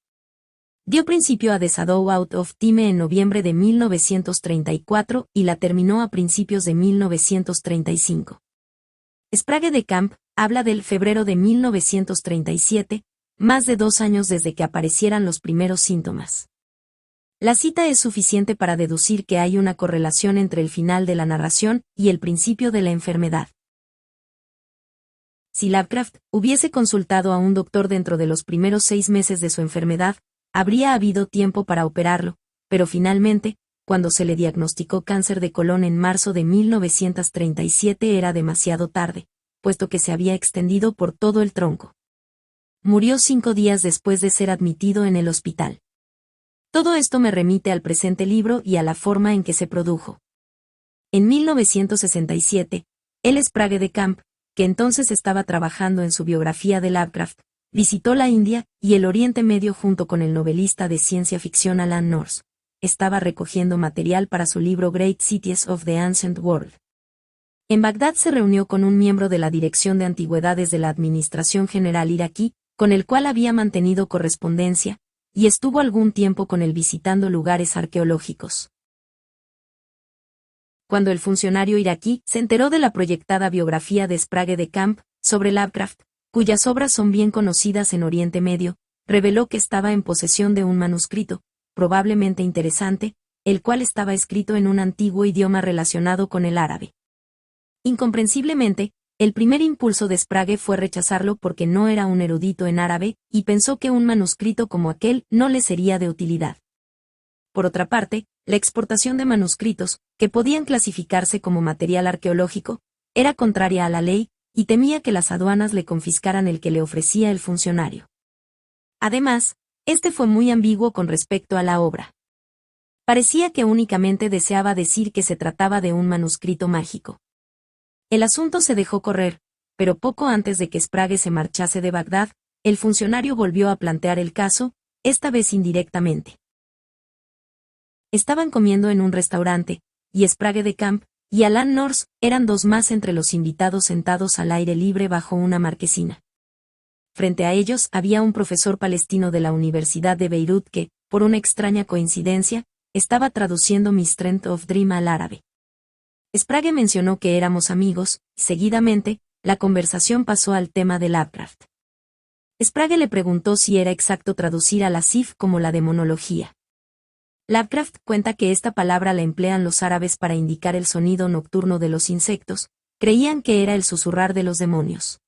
Dio principio a The Shadow Out of Time en noviembre de 1934 y la terminó a principios de 1935. Sprague de Camp habla del febrero de 1937, más de 2 años desde que aparecieran los primeros síntomas. La cita es suficiente para deducir que hay una correlación entre el final de la narración y el principio de la enfermedad. Si Lovecraft hubiese consultado a un doctor dentro de los primeros 6 meses de su enfermedad, habría habido tiempo para operarlo, pero finalmente, cuando se le diagnosticó cáncer de colon en marzo de 1937 era demasiado tarde, puesto que se había extendido por todo el tronco. Murió 5 días después de ser admitido en el hospital. Todo esto me remite al presente libro y a la forma en que se produjo. En 1967, L. Sprague de Camp, que entonces estaba trabajando en su biografía de Lovecraft, visitó la India y el Oriente Medio junto con el novelista de ciencia ficción Alan Nourse. Estaba recogiendo material para su libro Great Cities of the Ancient World. En Bagdad se reunió con un miembro de la Dirección de Antigüedades de la Administración General iraquí, con el cual había mantenido correspondencia, y estuvo algún tiempo con él visitando lugares arqueológicos. cuando el funcionario iraquí se enteró de la proyectada biografía de Sprague de Camp sobre Lovecraft, cuyas obras son bien conocidas en Oriente Medio, reveló que estaba en posesión de un manuscrito, probablemente interesante, el cual estaba escrito en un antiguo idioma relacionado con el árabe. Incomprensiblemente, el primer impulso de Sprague fue rechazarlo porque no era un erudito en árabe, y pensó que un manuscrito como aquel no le sería de utilidad. Por otra parte, la exportación de manuscritos, que podían clasificarse como material arqueológico, era contraria a la ley, y temía que las aduanas le confiscaran el que le ofrecía el funcionario. Además, este fue muy ambiguo con respecto a la obra. Parecía que únicamente deseaba decir que se trataba de un manuscrito mágico. El asunto se dejó correr, pero poco antes de que Sprague se marchase de Bagdad, el funcionario volvió a plantear el caso, esta vez indirectamente. Estaban comiendo en un restaurante, y Sprague de Camp y Alan Norse eran dos más entre los invitados sentados al aire libre bajo una marquesina. Frente a ellos había un profesor palestino de la Universidad de Beirut que, por una extraña coincidencia, estaba traduciendo My Strength of Dream al árabe. Sprague mencionó que éramos amigos, y seguidamente, la conversación pasó al tema de Lovecraft. Sprague le preguntó si era exacto traducir a la Sif como la demonología. Lovecraft cuenta que esta palabra la emplean los árabes para indicar el sonido nocturno de los insectos, creían que era el susurrar de los demonios.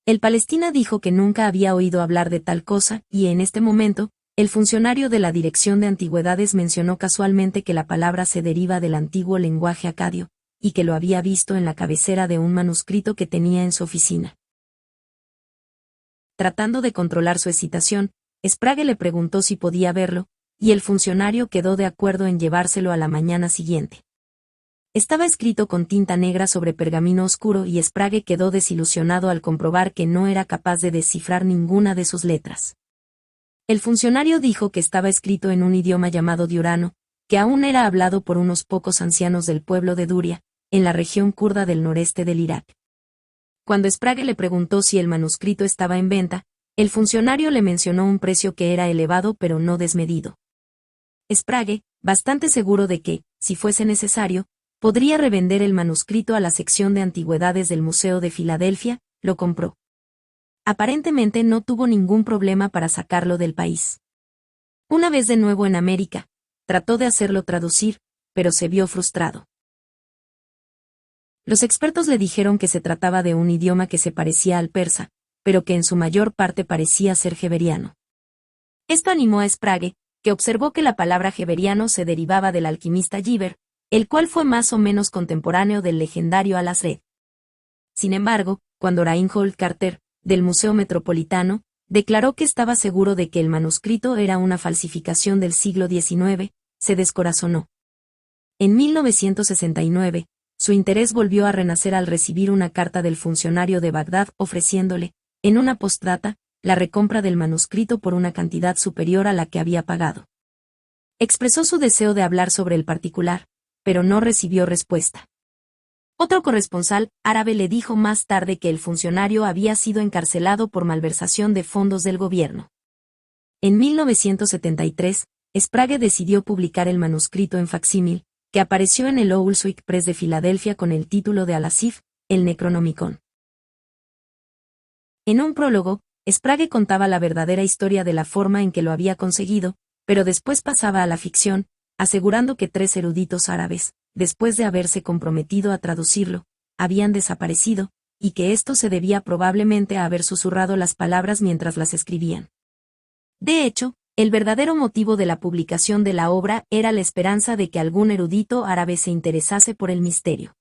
El palestina dijo que nunca había oído hablar de tal cosa, y en este momento, el funcionario de la Dirección de Antigüedades mencionó casualmente que la palabra se deriva del antiguo lenguaje acadio, y que lo había visto en la cabecera de un manuscrito que tenía en su oficina. Tratando de controlar su excitación, Sprague le preguntó si podía verlo, y el funcionario quedó de acuerdo en llevárselo a la mañana siguiente. Estaba escrito con tinta negra sobre pergamino oscuro y Sprague quedó desilusionado al comprobar que no era capaz de descifrar ninguna de sus letras. El funcionario dijo que estaba escrito en un idioma llamado diurano, que aún era hablado por unos pocos ancianos del pueblo de Duria, en la región kurda del noreste del Irak. Cuando Sprague le preguntó si el manuscrito estaba en venta, el funcionario le mencionó un precio que era elevado pero no desmedido. Sprague, bastante seguro de que, si fuese necesario, podría revender el manuscrito a la sección de antigüedades del Museo de Filadelfia, lo compró. Aparentemente no tuvo ningún problema para sacarlo del país. Una vez de nuevo en América, trató de hacerlo traducir, pero se vio frustrado. Los expertos le dijeron que se trataba de un idioma que se parecía al persa, pero que en su mayor parte parecía ser jeberiano. Esto animó a Sprague, que observó que la palabra jeberiano se derivaba del alquimista Geber, el cual fue más o menos contemporáneo del legendario Al-Azred. Sin embargo, cuando Reinhold Carter, del Museo Metropolitano, declaró que estaba seguro de que el manuscrito era una falsificación del siglo XIX, se descorazonó. En 1969, su interés volvió a renacer al recibir una carta del funcionario de Bagdad ofreciéndole, en una postdata, la recompra del manuscrito por una cantidad superior a la que había pagado. Expresó su deseo de hablar sobre el particular, pero no recibió respuesta. Otro corresponsal árabe le dijo más tarde que el funcionario había sido encarcelado por malversación de fondos del gobierno. En 1973, Sprague decidió publicar el manuscrito en facsímil, que apareció en el Owlswick Press de Filadelfia con el título de Al-Asif, el Necronomicon. En un prólogo, Sprague contaba la verdadera historia de la forma en que lo había conseguido, pero después pasaba a la ficción, asegurando que 3 eruditos árabes, después de haberse comprometido a traducirlo, habían desaparecido, y que esto se debía probablemente a haber susurrado las palabras mientras las escribían. De hecho, el verdadero motivo de la publicación de la obra era la esperanza de que algún erudito árabe se interesase por el misterio.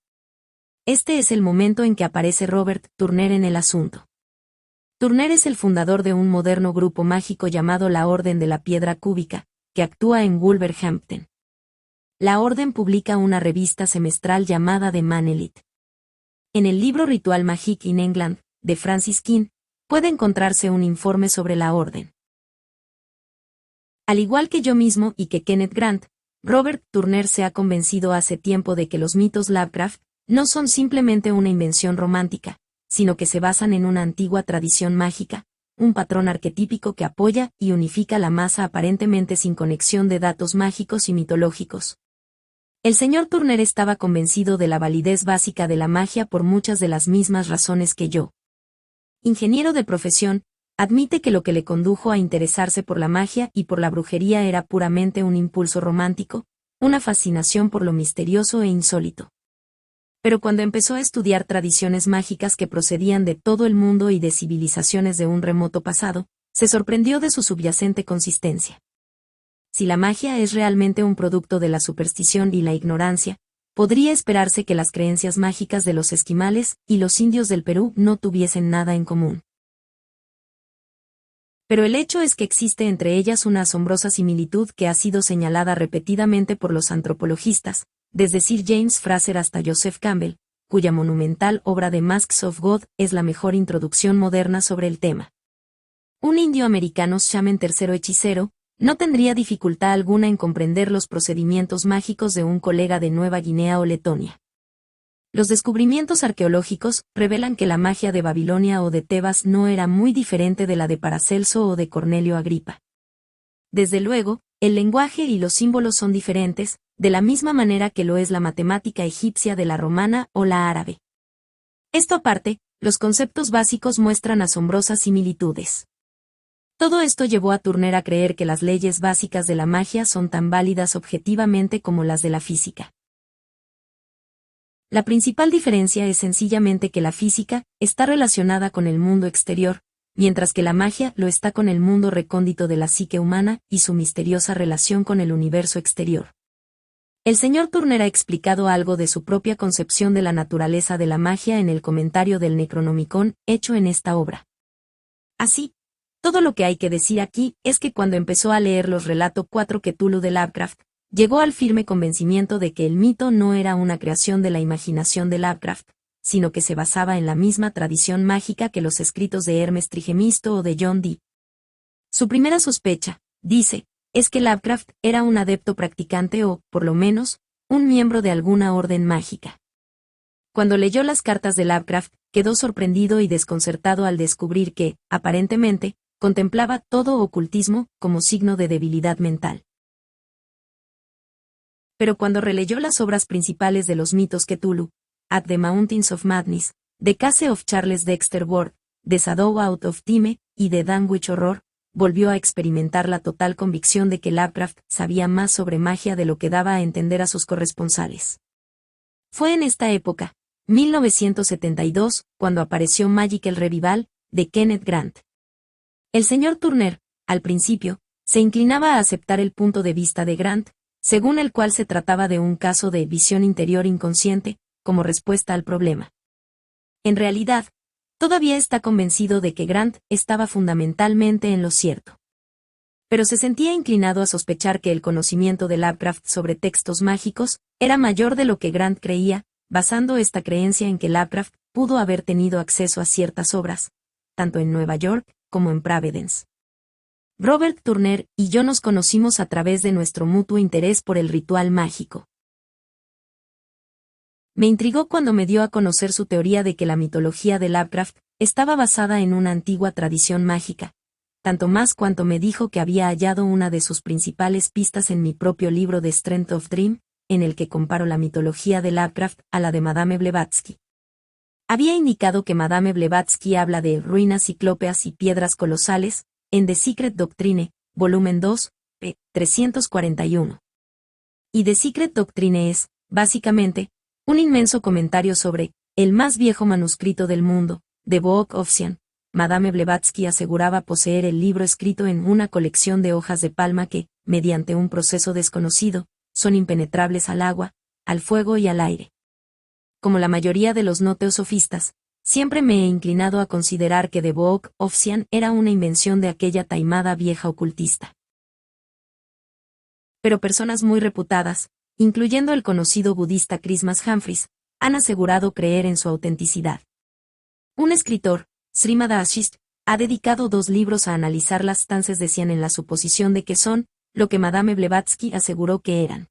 Este es el momento en que aparece Robert Turner en el asunto. Turner es el fundador de un moderno grupo mágico llamado la Orden de la Piedra Cúbica, que actúa en Wolverhampton. La Orden publica una revista semestral llamada The Manelit. En el libro Ritual Magique in England, de Francis King, puede encontrarse un informe sobre la Orden. Al igual que yo mismo y que Kenneth Grant, Robert Turner se ha convencido hace tiempo de que los mitos Lovecraft no son simplemente una invención romántica, sino que se basan en una antigua tradición mágica, un patrón arquetípico que apoya y unifica la masa aparentemente sin conexión de datos mágicos y mitológicos. El señor Turner estaba convencido de la validez básica de la magia por muchas de las mismas razones que yo. Ingeniero de profesión, admite que lo que le condujo a interesarse por la magia y por la brujería era puramente un impulso romántico, una fascinación por lo misterioso e insólito. Pero cuando empezó a estudiar tradiciones mágicas que procedían de todo el mundo y de civilizaciones de un remoto pasado, se sorprendió de su subyacente consistencia. Si la magia es realmente un producto de la superstición y la ignorancia, podría esperarse que las creencias mágicas de los esquimales y los indios del Perú no tuviesen nada en común. Pero el hecho es que existe entre ellas una asombrosa similitud que ha sido señalada repetidamente por los antropologistas, desde Sir James Frazer hasta Joseph Campbell, cuya monumental obra de Masks of God es la mejor introducción moderna sobre el tema. Un indio americano, Shaman III hechicero, no tendría dificultad alguna en comprender los procedimientos mágicos de un colega de Nueva Guinea o Letonia. Los descubrimientos arqueológicos revelan que la magia de Babilonia o de Tebas no era muy diferente de la de Paracelso o de Cornelio Agripa. Desde luego, el lenguaje y los símbolos son diferentes, de la misma manera que lo es la matemática egipcia de la romana o la árabe. Esto aparte, los conceptos básicos muestran asombrosas similitudes. Todo esto llevó a Turner a creer que las leyes básicas de la magia son tan válidas objetivamente como las de la física. La principal diferencia es sencillamente que la física está relacionada con el mundo exterior, mientras que la magia lo está con el mundo recóndito de la psique humana y su misteriosa relación con el universo exterior. El señor Turner ha explicado algo de su propia concepción de la naturaleza de la magia en el comentario del Necronomicon hecho en esta obra. Así, todo lo que hay que decir aquí es que cuando empezó a leer los relatos 4 Cthulhu de Lovecraft, llegó al firme convencimiento de que el mito no era una creación de la imaginación de Lovecraft, sino que se basaba en la misma tradición mágica que los escritos de Hermes Trismegisto o de John Dee. Su primera sospecha, dice, es que Lovecraft era un adepto practicante o, por lo menos, un miembro de alguna orden mágica. Cuando leyó las cartas de Lovecraft, quedó sorprendido y desconcertado al descubrir que, aparentemente, contemplaba todo ocultismo como signo de debilidad mental. Pero cuando releyó las obras principales de los mitos Cthulhu, At the Mountains of Madness, The Case of Charles Dexter Ward, The Shadow Out of Time y The Dunwich Horror, volvió a experimentar la total convicción de que Lovecraft sabía más sobre magia de lo que daba a entender a sus corresponsales. Fue en esta época, 1972, cuando apareció Magical Revival, de Kenneth Grant. El señor Turner, al principio, se inclinaba a aceptar el punto de vista de Grant, según el cual se trataba de un caso de visión interior inconsciente, como respuesta al problema. En realidad, todavía está convencido de que Grant estaba fundamentalmente en lo cierto. Pero se sentía inclinado a sospechar que el conocimiento de Lovecraft sobre textos mágicos era mayor de lo que Grant creía, basando esta creencia en que Lovecraft pudo haber tenido acceso a ciertas obras, tanto en Nueva York como en Providence. Robert Turner y yo nos conocimos a través de nuestro mutuo interés por el ritual mágico. Me intrigó cuando me dio a conocer su teoría de que la mitología de Lovecraft estaba basada en una antigua tradición mágica, tanto más cuanto me dijo que había hallado una de sus principales pistas en mi propio libro The Strength of Dream, en el que comparo la mitología de Lovecraft a la de Madame Blavatsky. Había indicado que Madame Blavatsky habla de ruinas ciclópeas y piedras colosales, en The Secret Doctrine, volumen 2, p. 341. Y The Secret Doctrine es, básicamente, un inmenso comentario sobre el más viejo manuscrito del mundo, The Book of Ossian. Madame Blavatsky aseguraba poseer el libro escrito en una colección de hojas de palma que, mediante un proceso desconocido, son impenetrables al agua, al fuego y al aire. Como la mayoría de los no teosofistas, siempre me he inclinado a considerar que The Book of Ossian era una invención de aquella taimada vieja ocultista. Pero personas muy reputadas, incluyendo el conocido budista Christmas Humphreys, han asegurado creer en su autenticidad. Un escritor, Srimad Ashist, ha dedicado 2 libros a analizar las stances de Cian en la suposición de que son lo que Madame Blavatsky aseguró que eran.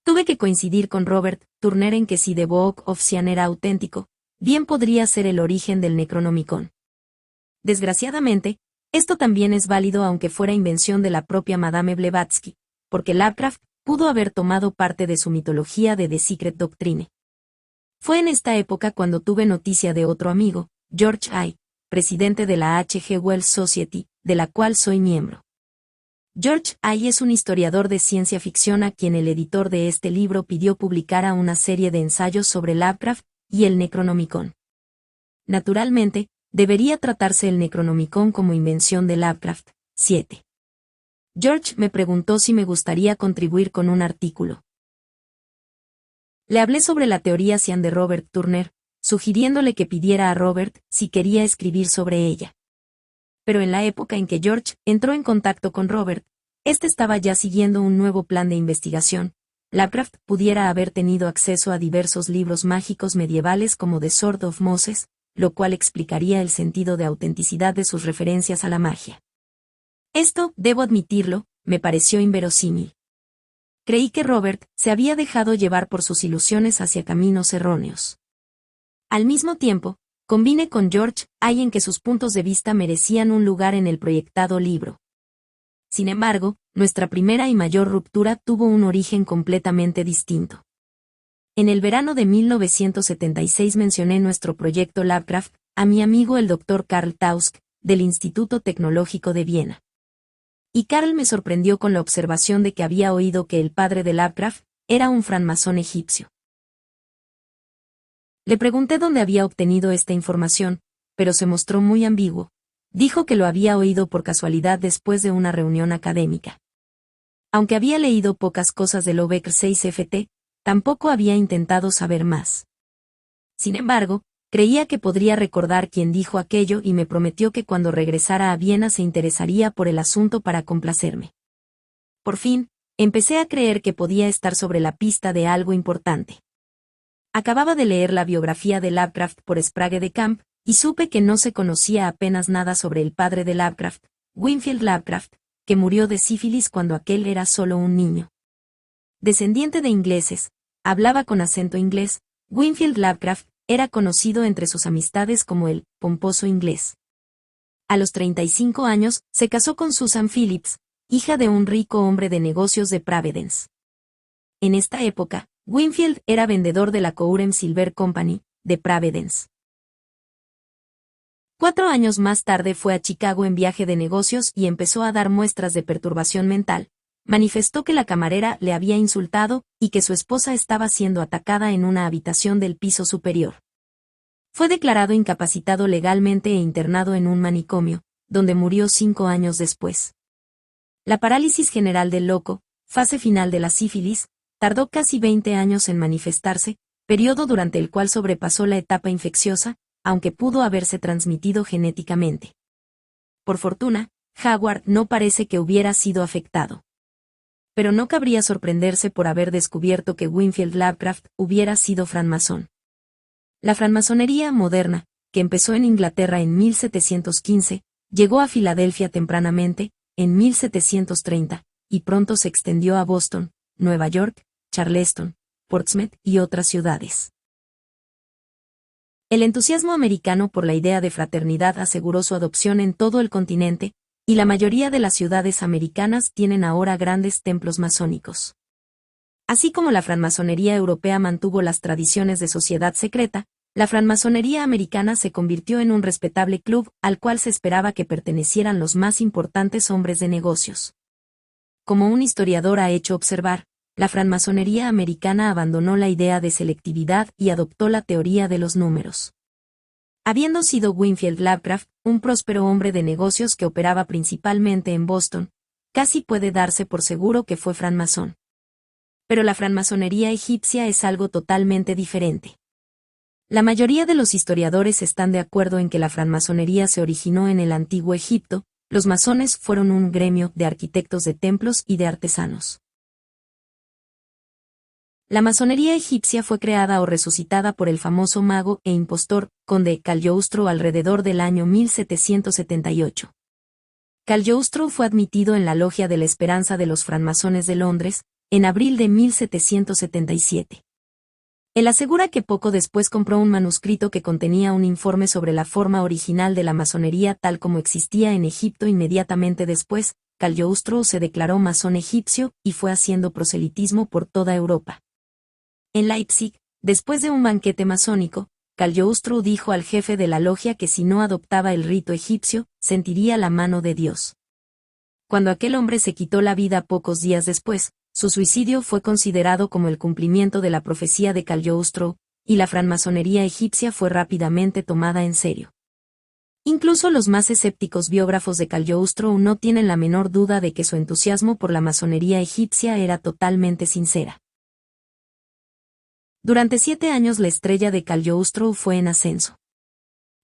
Tuve que coincidir con Robert Turner en que si The Book of Cian era auténtico, bien podría ser el origen del Necronomicon. Desgraciadamente, esto también es válido aunque fuera invención de la propia Madame Blavatsky, porque Lovecraft pudo haber tomado parte de su mitología de The Secret Doctrine. Fue en esta época cuando tuve noticia de otro amigo, George I., presidente de la H. G. Wells Society, de la cual soy miembro. George I. es un historiador de ciencia ficción a quien el editor de este libro pidió publicara una serie de ensayos sobre Lovecraft y el Necronomicon. Naturalmente, debería tratarse el Necronomicon como invención de Lovecraft. 7. George me preguntó si me gustaría contribuir con un artículo. Le hablé sobre la teoría Cian de Robert Turner, sugiriéndole que pidiera a Robert si quería escribir sobre ella. Pero en la época en que George entró en contacto con Robert, este estaba ya siguiendo un nuevo plan de investigación. Lovecraft pudiera haber tenido acceso a diversos libros mágicos medievales como The Sword of Moses, lo cual explicaría el sentido de autenticidad de sus referencias a la magia. Esto, debo admitirlo, me pareció inverosímil. Creí que Robert se había dejado llevar por sus ilusiones hacia caminos erróneos. Al mismo tiempo, convine con George I. en que sus puntos de vista merecían un lugar en el proyectado libro. Sin embargo, nuestra primera y mayor ruptura tuvo un origen completamente distinto. En el verano de 1976 mencioné nuestro proyecto Lovecraft a mi amigo el Dr. Karl Tausk, del Instituto Tecnológico de Viena. Y Karl me sorprendió con la observación de que había oído que el padre de Lovecraft era un francmasón egipcio. Le pregunté dónde había obtenido esta información, pero se mostró muy ambiguo. Dijo que lo había oído por casualidad después de una reunión académica. Aunque había leído pocas cosas de Lobecker 6FT, tampoco había intentado saber más. Sin embargo, creía que podría recordar quién dijo aquello y me prometió que cuando regresara a Viena se interesaría por el asunto para complacerme. Por fin, empecé a creer que podía estar sobre la pista de algo importante. Acababa de leer la biografía de Lovecraft por Sprague de Camp, y supe que no se conocía apenas nada sobre el padre de Lovecraft, Winfield Lovecraft, que murió de sífilis cuando aquel era solo un niño. Descendiente de ingleses, hablaba con acento inglés, Winfield Lovecraft era conocido entre sus amistades como el pomposo inglés. A los 35 años, se casó con Susan Phillips, hija de un rico hombre de negocios de Providence. En esta época, Winfield era vendedor de la Courem Silver Company, de Providence. 4 años más tarde fue a Chicago en viaje de negocios y empezó a dar muestras de perturbación mental. Manifestó que la camarera le había insultado y que su esposa estaba siendo atacada en una habitación del piso superior. Fue declarado incapacitado legalmente e internado en un manicomio, donde murió 5 años después. La parálisis general del loco, fase final de la sífilis, tardó casi 20 años en manifestarse, periodo durante el cual sobrepasó la etapa infecciosa, aunque pudo haberse transmitido genéticamente. Por fortuna, Howard no parece que hubiera sido afectado. Pero no cabría sorprenderse por haber descubierto que Winfield Lovecraft hubiera sido francmasón. La francmasonería moderna, que empezó en Inglaterra en 1715, llegó a Filadelfia tempranamente, en 1730, y pronto se extendió a Boston, Nueva York, Charleston, Portsmouth y otras ciudades. El entusiasmo americano por la idea de fraternidad aseguró su adopción en todo el continente, y la mayoría de las ciudades americanas tienen ahora grandes templos masónicos. Así como la francmasonería europea mantuvo las tradiciones de sociedad secreta, la francmasonería americana se convirtió en un respetable club al cual se esperaba que pertenecieran los más importantes hombres de negocios. Como un historiador ha hecho observar, la francmasonería americana abandonó la idea de selectividad y adoptó la teoría de los números. Habiendo sido Winfield Lovecraft un próspero hombre de negocios que operaba principalmente en Boston, casi puede darse por seguro que fue francmasón. Pero la francmasonería egipcia es algo totalmente diferente. La mayoría de los historiadores están de acuerdo en que la francmasonería se originó en el antiguo Egipto. Los masones fueron un gremio de arquitectos de templos y de artesanos. La masonería egipcia fue creada o resucitada por el famoso mago e impostor, conde Cagliostro alrededor del año 1778. Cagliostro fue admitido en la Logia de la Esperanza de los francmasones de Londres, en abril de 1777. Él asegura que poco después compró un manuscrito que contenía un informe sobre la forma original de la masonería tal como existía en Egipto inmediatamente después, Cagliostro se declaró masón egipcio y fue haciendo proselitismo por toda Europa. En Leipzig, después de un banquete masónico, Cagliostro dijo al jefe de la logia que si no adoptaba el rito egipcio, sentiría la mano de Dios. Cuando aquel hombre se quitó la vida pocos días después, su suicidio fue considerado como el cumplimiento de la profecía de Cagliostro, y la francmasonería egipcia fue rápidamente tomada en serio. Incluso los más escépticos biógrafos de Cagliostro no tienen la menor duda de que su entusiasmo por la masonería egipcia era totalmente sincera. Durante 7 años la estrella de Cagliostro fue en ascenso.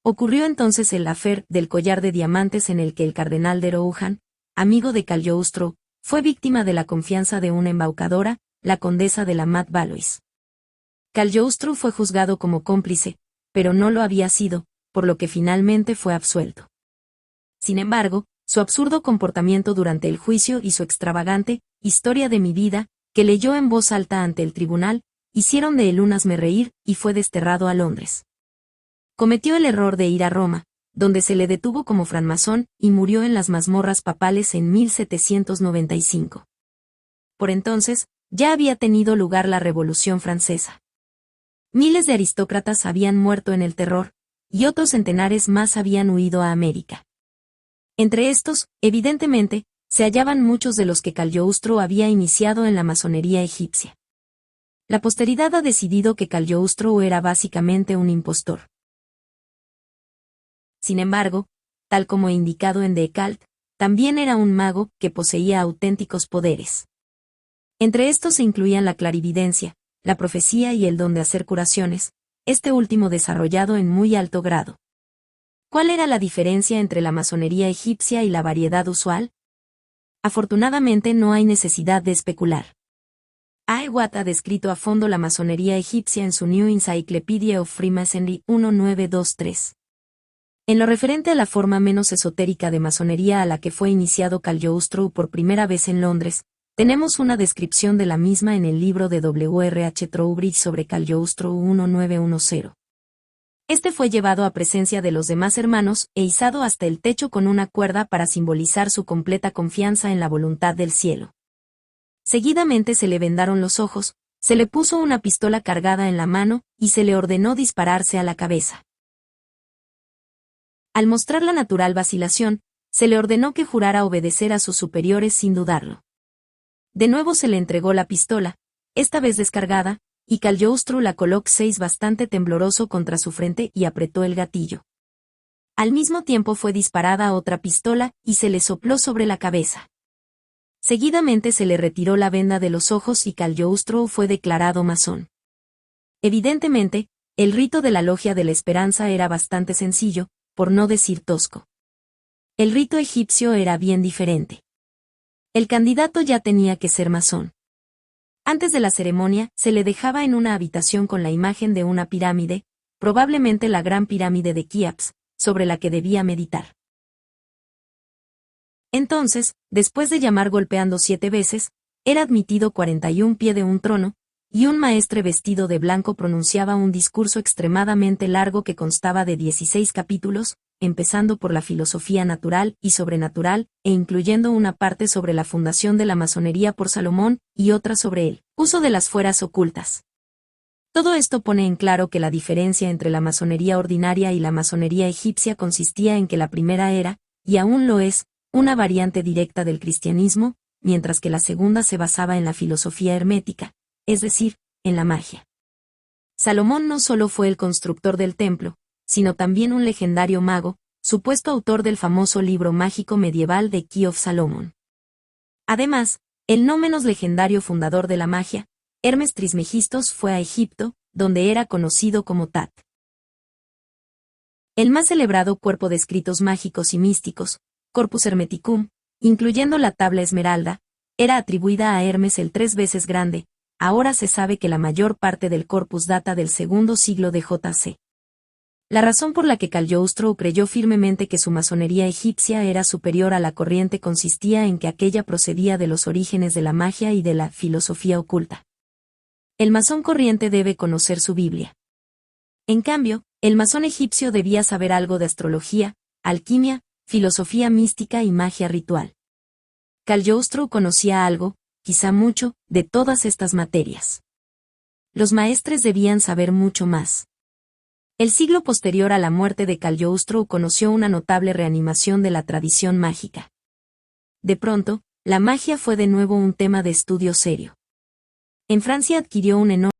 Ocurrió entonces el affair del collar de diamantes en el que el cardenal de Rohan, amigo de Cagliostro, fue víctima de la confianza de una embaucadora, la condesa de la Mat Valois. Cagliostro fue juzgado como cómplice, pero no lo había sido, por lo que finalmente fue absuelto. Sin embargo, su absurdo comportamiento durante el juicio y su extravagante «Historia de mi vida», que leyó en voz alta ante el tribunal, hicieron de él un hazmerreír y fue desterrado a Londres. Cometió el error de ir a Roma, donde se le detuvo como francmasón y murió en las mazmorras papales en 1795. Por entonces, ya había tenido lugar la Revolución Francesa. Miles de aristócratas habían muerto en el terror, y otros centenares más habían huido a América. Entre estos, evidentemente, se hallaban muchos de los que Cagliostro había iniciado en la masonería egipcia. La posteridad ha decidido que Cagliostro era básicamente un impostor. Sin embargo, tal como indicado en Descartes, también era un mago que poseía auténticos poderes. Entre estos se incluían la clarividencia, la profecía y el don de hacer curaciones, este último desarrollado en muy alto grado. ¿Cuál era la diferencia entre la masonería egipcia y la variedad usual? Afortunadamente no hay necesidad de especular. A. Watt ha descrito a fondo la masonería egipcia en su New Encyclopedia of Freemasonry 1923. En lo referente a la forma menos esotérica de masonería a la que fue iniciado Cagliostro por primera vez en Londres, tenemos una descripción de la misma en el libro de W. H. Trowbridge sobre Cagliostro 1910. Este fue llevado a presencia de los demás hermanos e izado hasta el techo con una cuerda para simbolizar su completa confianza en la voluntad del cielo. Seguidamente se le vendaron los ojos, se le puso una pistola cargada en la mano y se le ordenó dispararse a la cabeza. Al mostrar la natural vacilación, se le ordenó que jurara obedecer a sus superiores sin dudarlo. De nuevo se le entregó la pistola, esta vez descargada, y Cagliostro la colocó bastante tembloroso contra su frente y apretó el gatillo. Al mismo tiempo fue disparada otra pistola y se le sopló sobre la cabeza. Seguidamente se le retiró la venda de los ojos y Cagliostro fue declarado masón. Evidentemente, el rito de la Logia de la Esperanza era bastante sencillo, por no decir tosco. El rito egipcio era bien diferente. El candidato ya tenía que ser masón. Antes de la ceremonia, se le dejaba en una habitación con la imagen de una pirámide, probablemente la Gran Pirámide de Keops, sobre la que debía meditar. Entonces, después de llamar golpeando 7 veces, era admitido 41 pie de un trono, y un maestre vestido de blanco pronunciaba un discurso extremadamente largo que constaba de 16 capítulos, empezando por la filosofía natural y sobrenatural, e incluyendo una parte sobre la fundación de la masonería por Salomón, y otra sobre el uso de las fuerzas ocultas. Todo esto pone en claro que la diferencia entre la masonería ordinaria y la masonería egipcia consistía en que la primera era, y aún lo es, una variante directa del cristianismo, mientras que la segunda se basaba en la filosofía hermética, es decir, en la magia. Salomón no solo fue el constructor del templo, sino también un legendario mago, supuesto autor del famoso libro mágico medieval de Key of Solomon. Además, el no menos legendario fundador de la magia, Hermes Trismegistos, fue a Egipto, donde era conocido como Tat. El más celebrado cuerpo de escritos mágicos y místicos, Corpus Hermeticum, incluyendo la tabla esmeralda, era atribuida a Hermes el 3 veces grande. Ahora se sabe que la mayor parte del corpus data del segundo siglo de J.C. La razón por la que Cagliostro creyó firmemente que su masonería egipcia era superior a la corriente consistía en que aquella procedía de los orígenes de la magia y de la filosofía oculta. El masón corriente debe conocer su Biblia. En cambio, el masón egipcio debía saber algo de astrología, alquimia, filosofía mística y magia ritual. Cagliostro conocía algo, quizá mucho, de todas estas materias. Los maestres debían saber mucho más. El siglo posterior a la muerte de Cagliostro conoció una notable reanimación de la tradición mágica. De pronto, la magia fue de nuevo un tema de estudio serio. En Francia adquirió un enorme